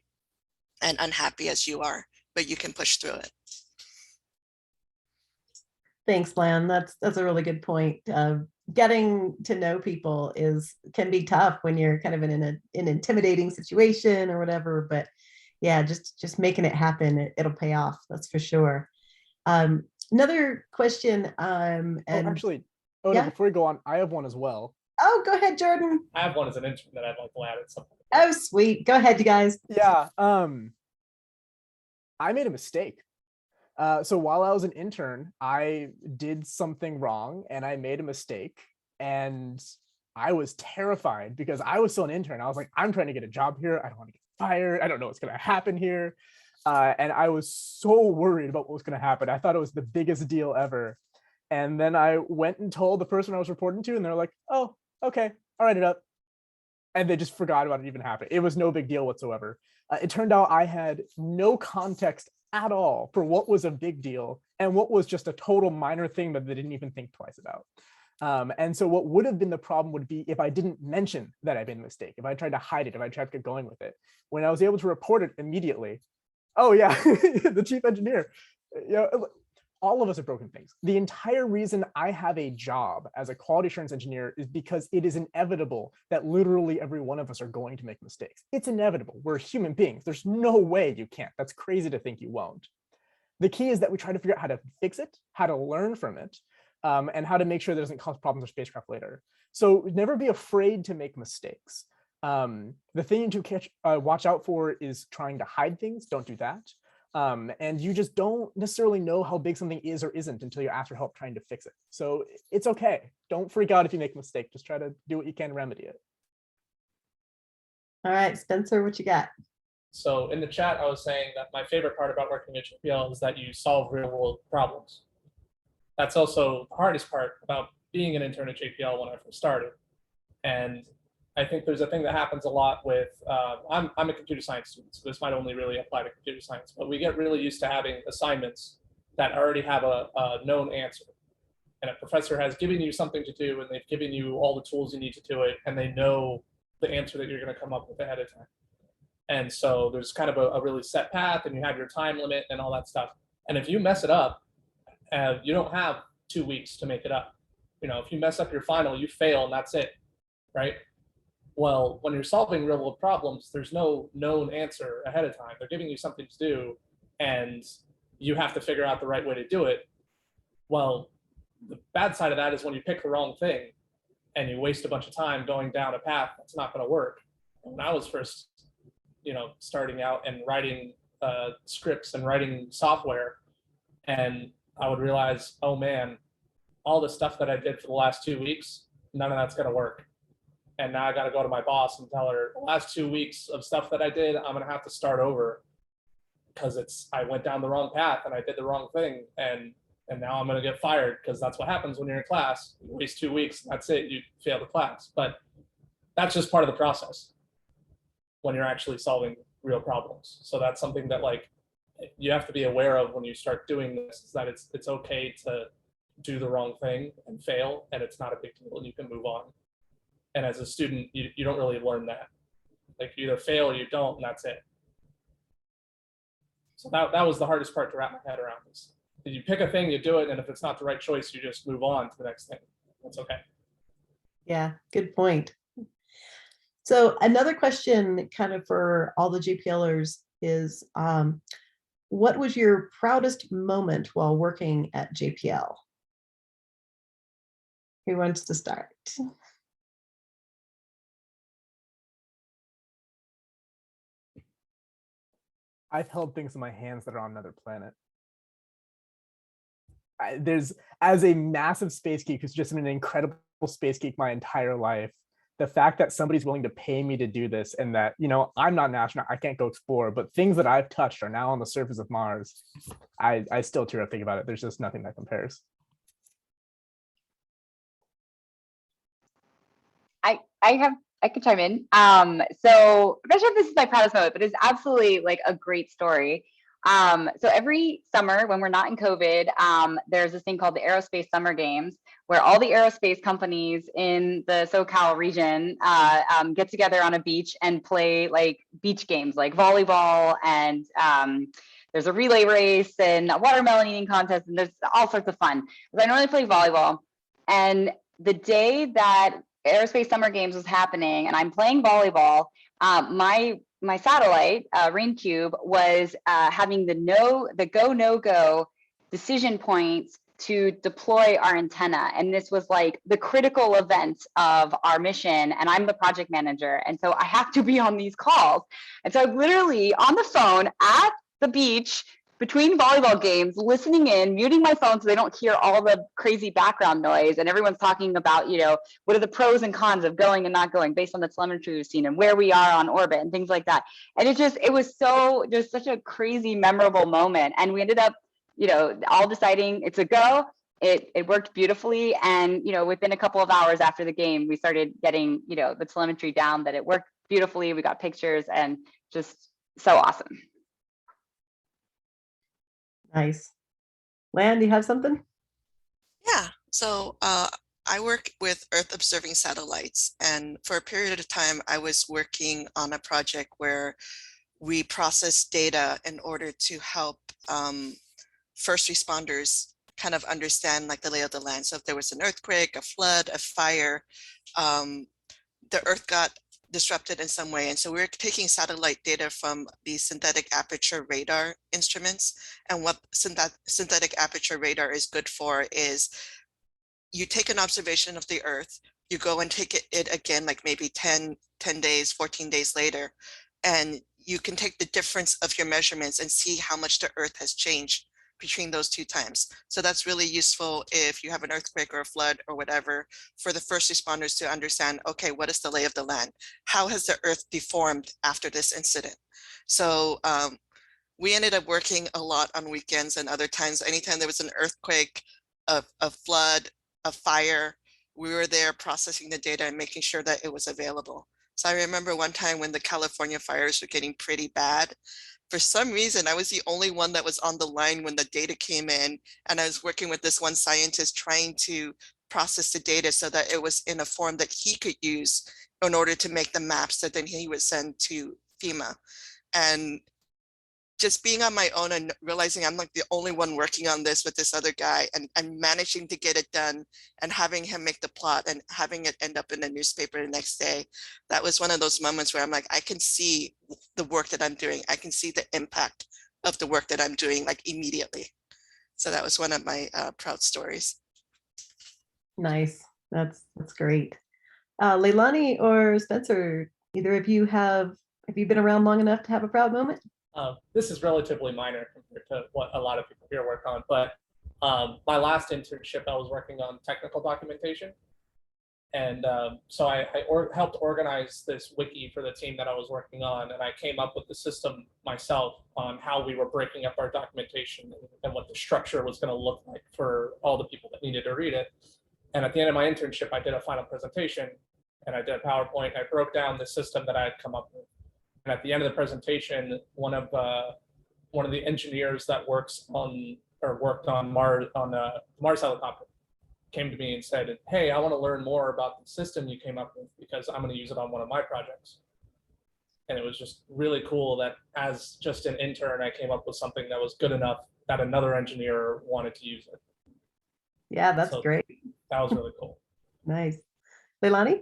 and unhappy as you are, but you can push through it. Thanks, Lan. That's a really good point. Getting to know people can be tough when you're kind of in an intimidating situation or whatever, but yeah, just making it happen, it'll pay off. That's for sure. Another question. Actually, Oda, yeah? before we go on, I have one as well. Oh, go ahead, Jordan. I have one as an intern that I'd like to add at some point. Oh, sweet. Go ahead, you guys. Yeah. I made a mistake. So while I was an intern, I did something wrong and I made a mistake, and I was terrified because I was still an intern. I was like, I'm trying to get a job here. I don't want to get fired. I don't know what's going to happen here. And I was so worried about what was going to happen. I thought it was the biggest deal ever. And then I went and told the person I was reporting to, and they're like, oh, okay, I'll write it up. And they just forgot about it even happening. It was no big deal whatsoever. It turned out I had no context at all for what was a big deal and what was just a total minor thing that they didn't even think twice about. And so what would have been the problem would be if I didn't mention that I made a mistake, if I tried to hide it, if I tried to get going with it. When I was able to report it immediately, oh yeah, the chief engineer, you know, all of us have broken things. The entire reason I have a job as a quality assurance engineer is because it is inevitable that literally every one of us are going to make mistakes. It's inevitable. We're human beings. There's no way you can't. That's crazy to think you won't. The key is that we try to figure out how to fix it, how to learn from it, and how to make sure that it doesn't cause problems with spacecraft later. So never be afraid to make mistakes. The thing to watch out for is trying to hide things. Don't do that. And you just don't necessarily know how big something is or isn't until you ask for help trying to fix it. So it's okay. Don't freak out if you make a mistake. Just try to do what you can to remedy it. All right, Spencer, what you got? So in the chat, I was saying that my favorite part about working at JPL is that you solve real world problems. That's also the hardest part about being an intern at JPL when I first started. And I think there's a thing that happens a lot with, I'm a computer science student, so this might only really apply to computer science, but we get really used to having assignments that already have a known answer. And a professor has given you something to do, and they've given you all the tools you need to do it, and they know the answer that you're going to come up with ahead of time. And so there's kind of a really set path, and you have your time limit and all that stuff. And if you mess it up, you don't have 2 weeks to make it up. You know, if you mess up your final, you fail, and that's it, right? Well, when you're solving real world problems, there's no known answer ahead of time. They're giving you something to do, and you have to figure out the right way to do it. Well, the bad side of that is when you pick the wrong thing and you waste a bunch of time going down a path that's not going to work. When I was first, you know, starting out and writing scripts and writing software, and I would realize, oh man, all the stuff that I did for the last 2 weeks, none of that's going to work. And now I got to go to my boss and tell her the last 2 weeks of stuff that I did, I'm going to have to start over because I went down the wrong path and I did the wrong thing. And now I'm going to get fired because that's what happens when you're in class. You waste 2 weeks, and that's it. You fail the class. But that's just part of the process when you're actually solving real problems. So that's something that like you have to be aware of when you start doing this, is that it's okay to do the wrong thing and fail, and it's not a big deal, and you can move on. And as a student, you don't really learn that. Like you either fail or you don't, and that's it. So that was the hardest part to wrap my head around this. You pick a thing, you do it, and if it's not the right choice, you just move on to the next thing. That's okay. Yeah, good point. So another question kind of for all the JPLers is, what was your proudest moment while working at JPL? Who wants to start? I've held things in my hands that are on another planet. As a massive space geek who's just been an incredible space geek my entire life, the fact that somebody's willing to pay me to do this, and that, you know, I'm not an astronaut, I can't go explore, but things that I've touched are now on the surface of Mars. I still tear up thinking about it. There's just nothing that compares. I could chime in. So I'm not sure if this is my proudest moment, but it's absolutely like a great story. So every summer when we're not in COVID, there's this thing called the Aerospace Summer Games, where all the aerospace companies in the SoCal region get together on a beach and play like beach games like volleyball, and there's a relay race and a watermelon eating contest, and there's all sorts of fun. Because I normally play volleyball, and the day that Aerospace Summer Games was happening and I'm playing volleyball, my satellite, RainCube, was having the go, no-go decision points to deploy our antenna. And this was like the critical event of our mission. And I'm the project manager. And so I have to be on these calls. And so I'm literally on the phone at the beach between volleyball games, listening in, muting my phone so they don't hear all the crazy background noise. And everyone's talking about, what are the pros and cons of going and not going based on the telemetry we've seen and where we are on orbit and things like that. And it was just such a crazy, memorable moment. And we ended up, all deciding it's a go. It worked beautifully. And, within a couple of hours after the game, we started getting, the telemetry down that it worked beautifully. We got pictures and just so awesome. Nice. Lan, do you have something? Yeah, so I work with Earth observing satellites, and for a period of time, I was working on a project where we process data in order to help first responders kind of understand like the lay of the land. So if there was an earthquake, a flood, a fire, the Earth got disrupted in some way. And so we're taking satellite data from the synthetic aperture radar instruments. And what synthetic aperture radar is good for is you take an observation of the Earth, you go and take it again, like maybe 10 days, 14 days later, and you can take the difference of your measurements and see how much the Earth has changed between those two times. So that's really useful if you have an earthquake or a flood or whatever, for the first responders to understand, okay, what is the lay of the land? How has the Earth deformed after this incident? So we ended up working a lot on weekends and other times. Anytime there was an earthquake, a flood, a fire, we were there processing the data and making sure that it was available. So I remember one time when the California fires were getting pretty bad, for some reason, I was the only one that was on the line when the data came in, and I was working with this one scientist trying to process the data so that it was in a form that he could use in order to make the maps that then he would send to FEMA. And just being on my own and realizing I'm like the only one working on this with this other guy, and managing to get it done and having him make the plot and having it end up in the newspaper the next day. That was one of those moments where I'm like, I can see the work that I'm doing. I can see the impact of the work that I'm doing like immediately. So that was one of my proud stories. Nice. That's great. Leilani or Spencer, either of you have you been around long enough to have a proud moment? This is relatively minor compared to what a lot of people here work on, but my last internship, I was working on technical documentation. And so I helped organize this wiki for the team that I was working on, and I came up with the system myself on how we were breaking up our documentation and what the structure was going to look like for all the people that needed to read it. And at the end of my internship, I did a final presentation, and I did a PowerPoint. I broke down the system that I had come up with. And at the end of the presentation, one of the engineers that worked on Mars Mars helicopter came to me and said, "Hey, I want to learn more about the system you came up with because I'm going to use it on one of my projects." And it was just really cool that as just an intern, I came up with something that was good enough that another engineer wanted to use it. Yeah, that's great. That was really cool. Nice. Leilani?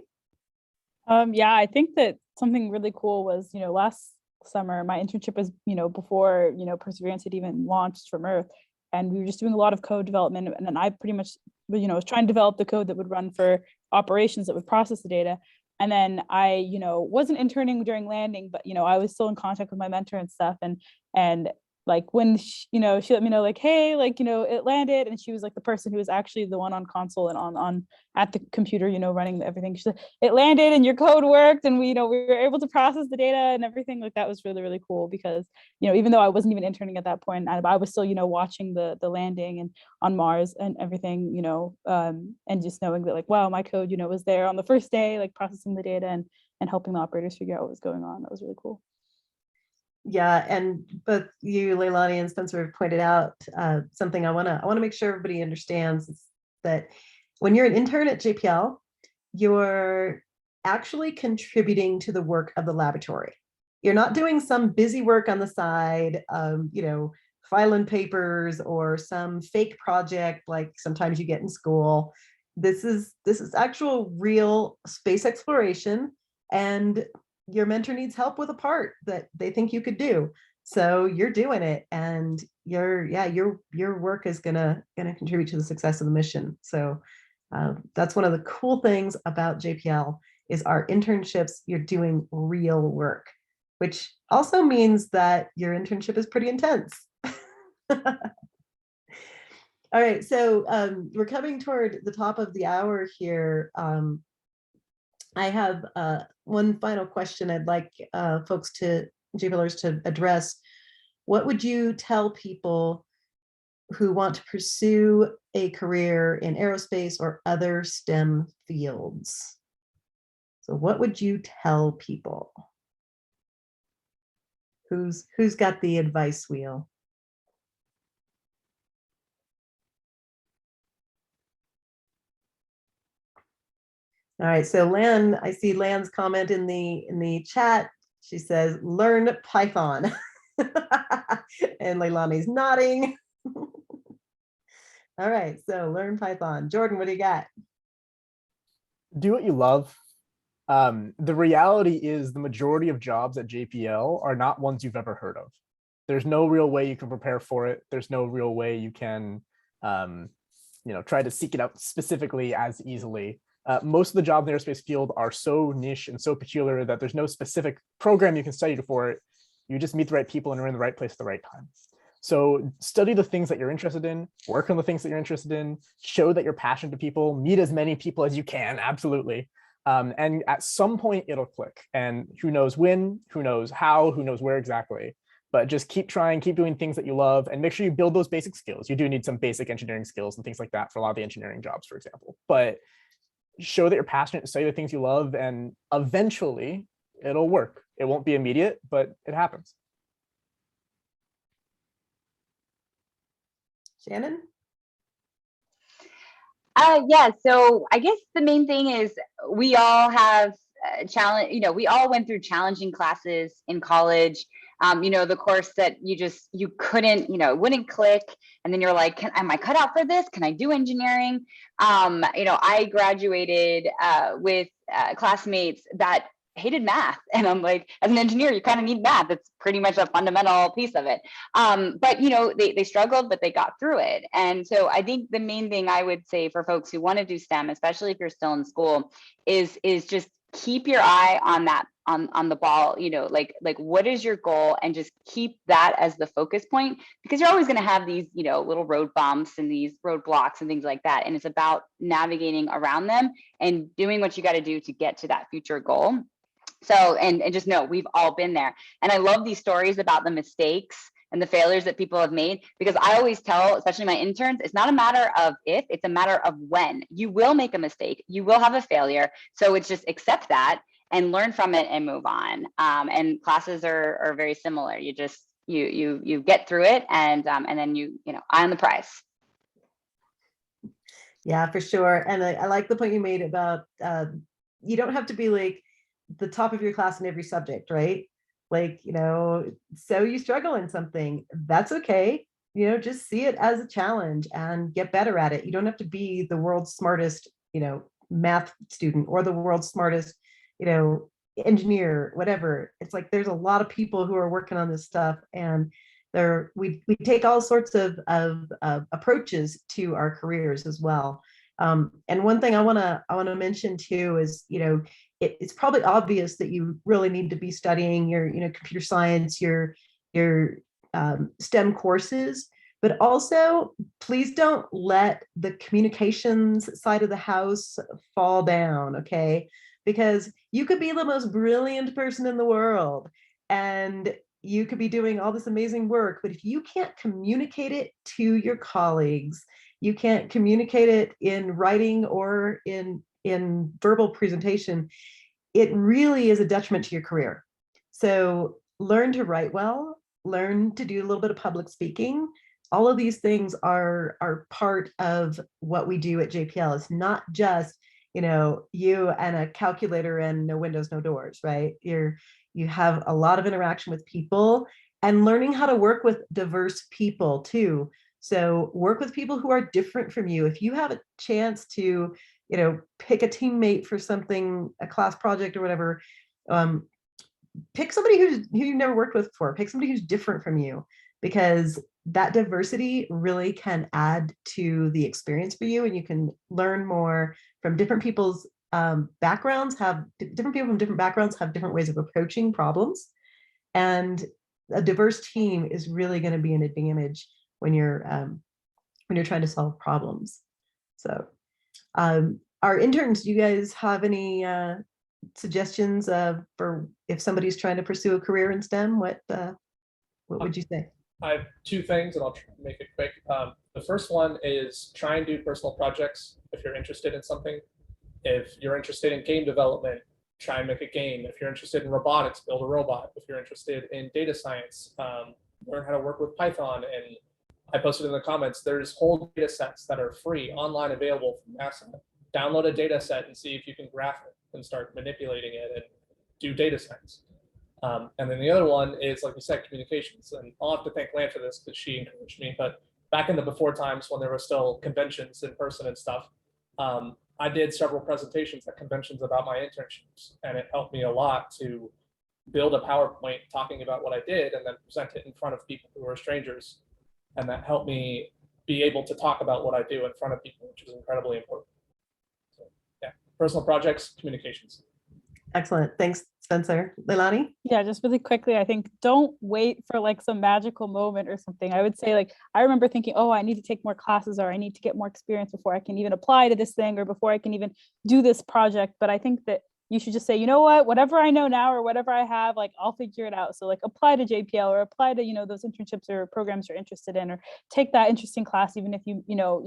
Yeah, I think that something really cool was, last summer, my internship was, before, Perseverance had even launched from Earth. And we were just doing a lot of code development. And then I pretty much, was trying to develop the code that would run for operations that would process the data. And then I, wasn't interning during landing, but, I was still in contact with my mentor and stuff. And like when, she let me know like, hey, like, it landed. And she was like the person who was actually the one on console and on at the computer, running everything. She said, it landed and your code worked. And we were able to process the data and everything. Like that was really, really cool because, even though I wasn't even interning at that point, I was still, watching the landing and on Mars and everything, and just knowing that like, wow, my code, was there on the first day, like processing the data and helping the operators figure out what was going on. That was really cool. Yeah, and both you, Leilani, and Spencer have pointed out something I want to make sure everybody understands is that when you're an intern at JPL, you're actually contributing to the work of the laboratory. You're not doing some busy work on the side, filing papers or some fake project like sometimes you get in school. This is actual real space exploration, and your mentor needs help with a part that they think you could do. So you're doing it, and your work is gonna contribute to the success of the mission. So that's one of the cool things about JPL is our internships. You're doing real work, which also means that your internship is pretty intense. All right, so we're coming toward the top of the hour here. I have one final question I'd like folks to, JPLers to address. What would you tell people who want to pursue a career in aerospace or other STEM fields? So what would you tell people? Who's got the advice wheel? All right, so Lan, I see Lan's comment in the chat. She says, learn Python. And Leilani's nodding. All right, so learn Python. Jordan, what do you got? Do what you love. The reality is the majority of jobs at JPL are not ones you've ever heard of. There's no real way you can prepare for it. There's no real way you can try to seek it out specifically as easily. Most of the jobs in the aerospace field are so niche and so peculiar that there's no specific program you can study for it. You just meet the right people and are in the right place at the right time. So study the things that you're interested in, work on the things that you're interested in, show that you're passionate to people, meet as many people as you can, absolutely. And at some point it'll click, and who knows when, who knows how, who knows where exactly. But just keep trying, keep doing things that you love, and make sure you build those basic skills. You do need some basic engineering skills and things like that for a lot of the engineering jobs, for example. But show that you're passionate, study the things you love, and eventually it'll work. It won't be immediate, but it happens. Shannon? Yeah, so I guess the main thing is we all have challenge, we all went through challenging classes in college. The course that you couldn't, it wouldn't click. And then you're like, am I cut out for this? Can I do engineering? I graduated with classmates that hated math. And I'm like, as an engineer, you kind of need math. It's pretty much a fundamental piece of it. But they struggled, but they got through it. And so I think the main thing I would say for folks who want to do STEM, especially if you're still in school, is just keep your eye on that, on the ball, like what is your goal, and just keep that as the focus point, because you're always going to have these, little road bumps and these roadblocks and things like that. And it's about navigating around them and doing what you got to do to get to that future goal. So, and just know we've all been there. And I love these stories about the mistakes and the failures that people have made, because I always tell, especially my interns, it's not a matter of if, it's a matter of when. You will make a mistake, you will have a failure. So it's just accept that and learn from it and move on. And classes are very similar. You just, you get through it, and then eye on the prize. Yeah, for sure. And I like the point you made about you don't have to be like the top of your class in every subject, right? Like, so you struggle in something, that's okay. Just see it as a challenge and get better at it. You don't have to be the world's smartest, math student, or the world's smartest, engineer, whatever. It's like, there's a lot of people who are working on this stuff, and we take all sorts of approaches to our careers as well. And one thing I want to mention too is, it's probably obvious that you really need to be studying your, computer science, your STEM courses, but also please don't let the communications side of the house fall down, okay? Because you could be the most brilliant person in the world, and you could be doing all this amazing work, but if you can't communicate it to your colleagues, you can't communicate it in writing or in verbal presentation, it really is a detriment to your career. So learn to write well, learn to do a little bit of public speaking. All of these things are part of what we do at JPL. It's not just, you and a calculator and no windows, no doors, right? You have a lot of interaction with people, and learning how to work with diverse people too. So work with people who are different from you. If you have a chance to, pick a teammate for something, a class project or whatever, pick somebody who you've never worked with before. Pick somebody who's different from you, because that diversity really can add to the experience for you, and you can learn more from different people's backgrounds. Different people from different backgrounds have different ways of approaching problems, and a diverse team is really going to be an advantage when you're trying to solve problems. So our interns, do you guys have any suggestions for if somebody's trying to pursue a career in STEM? What would you say? I have two things, and I'll try to make it quick. The first one is try and do personal projects if you're interested in something. If you're interested in game development, try and make a game. If you're interested in robotics, build a robot. If you're interested in data science, learn how to work with Python. And I posted in the comments, there's whole data sets that are free, online, available from NASA. Download a data set and see if you can graph it and start manipulating it and do data science. And then the other one is, like you said, communications. And I'll have to thank Lan for this because she encouraged me. But back in the before times when there were still conventions in person and stuff, I did several presentations at conventions about my internships. And it helped me a lot to build a PowerPoint talking about what I did and then present it in front of people who were strangers. And that helped me be able to talk about what I do in front of people, which is incredibly important. So yeah, personal projects, communications. Excellent. Thanks, Spencer. Leilani? Yeah, just really quickly, I think don't wait for like some magical moment or something. I would say, like, I remember thinking, oh, I need to take more classes or I need to get more experience before I can even apply to this thing or before I can even do this project. But I think that you should just say, you know what, whatever I know now or whatever I have, like, I'll figure it out. So like apply to JPL or apply to, those internships or programs you're interested in, or take that interesting class, even if you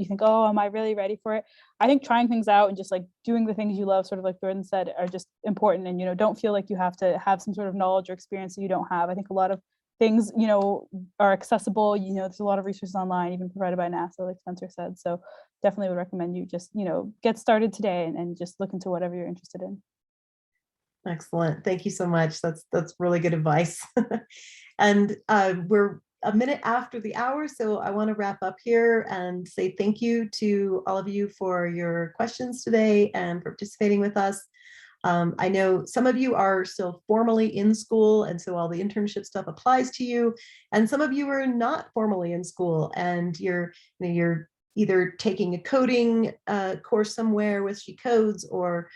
think, oh, am I really ready for it? I think trying things out and just like doing the things you love, sort of like Jordan said, are just important. And, don't feel like you have to have some sort of knowledge or experience that you don't have. I think a lot of things, are accessible. There's a lot of resources online, even provided by NASA, like Spencer said. So definitely would recommend you just, get started today and just look into whatever you're interested in. Excellent. Thank you so much. That's really good advice. And we're a minute after the hour, so I want to wrap up here and say thank you to all of you for your questions today and for participating with us. I know some of you are still formally in school, and so all the internship stuff applies to you. And some of you are not formally in school, and you're either taking a coding course somewhere with She.Codes, or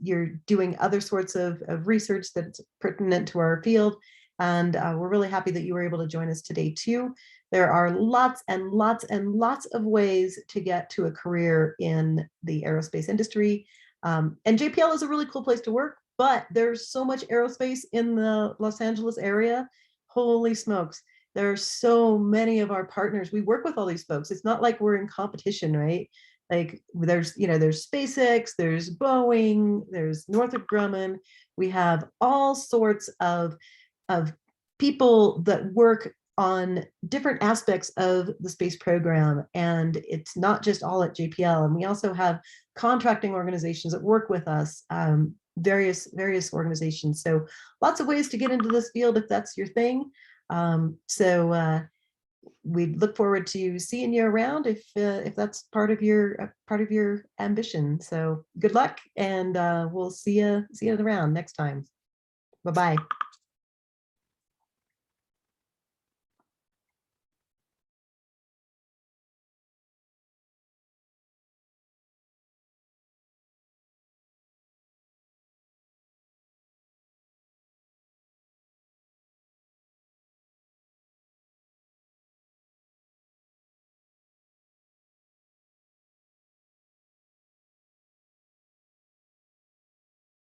you're doing other sorts of research that's pertinent to our field. And we're really happy that you were able to join us today too. There are lots and lots and lots of ways to get to a career in the aerospace industry. And JPL is a really cool place to work, but there's so much aerospace in the Los Angeles area. Holy smokes. There are so many of our partners. We work with all these folks. It's not like we're in competition, right? Like there's SpaceX, there's Boeing, there's Northrop Grumman. We have all sorts of people that work on different aspects of the space program. And it's not just all at JPL. And we also have contracting organizations that work with us, various organizations. So lots of ways to get into this field if that's your thing. We look forward to seeing you around if that's part of your ambition. So good luck, and we'll see you around next time. Bye-bye.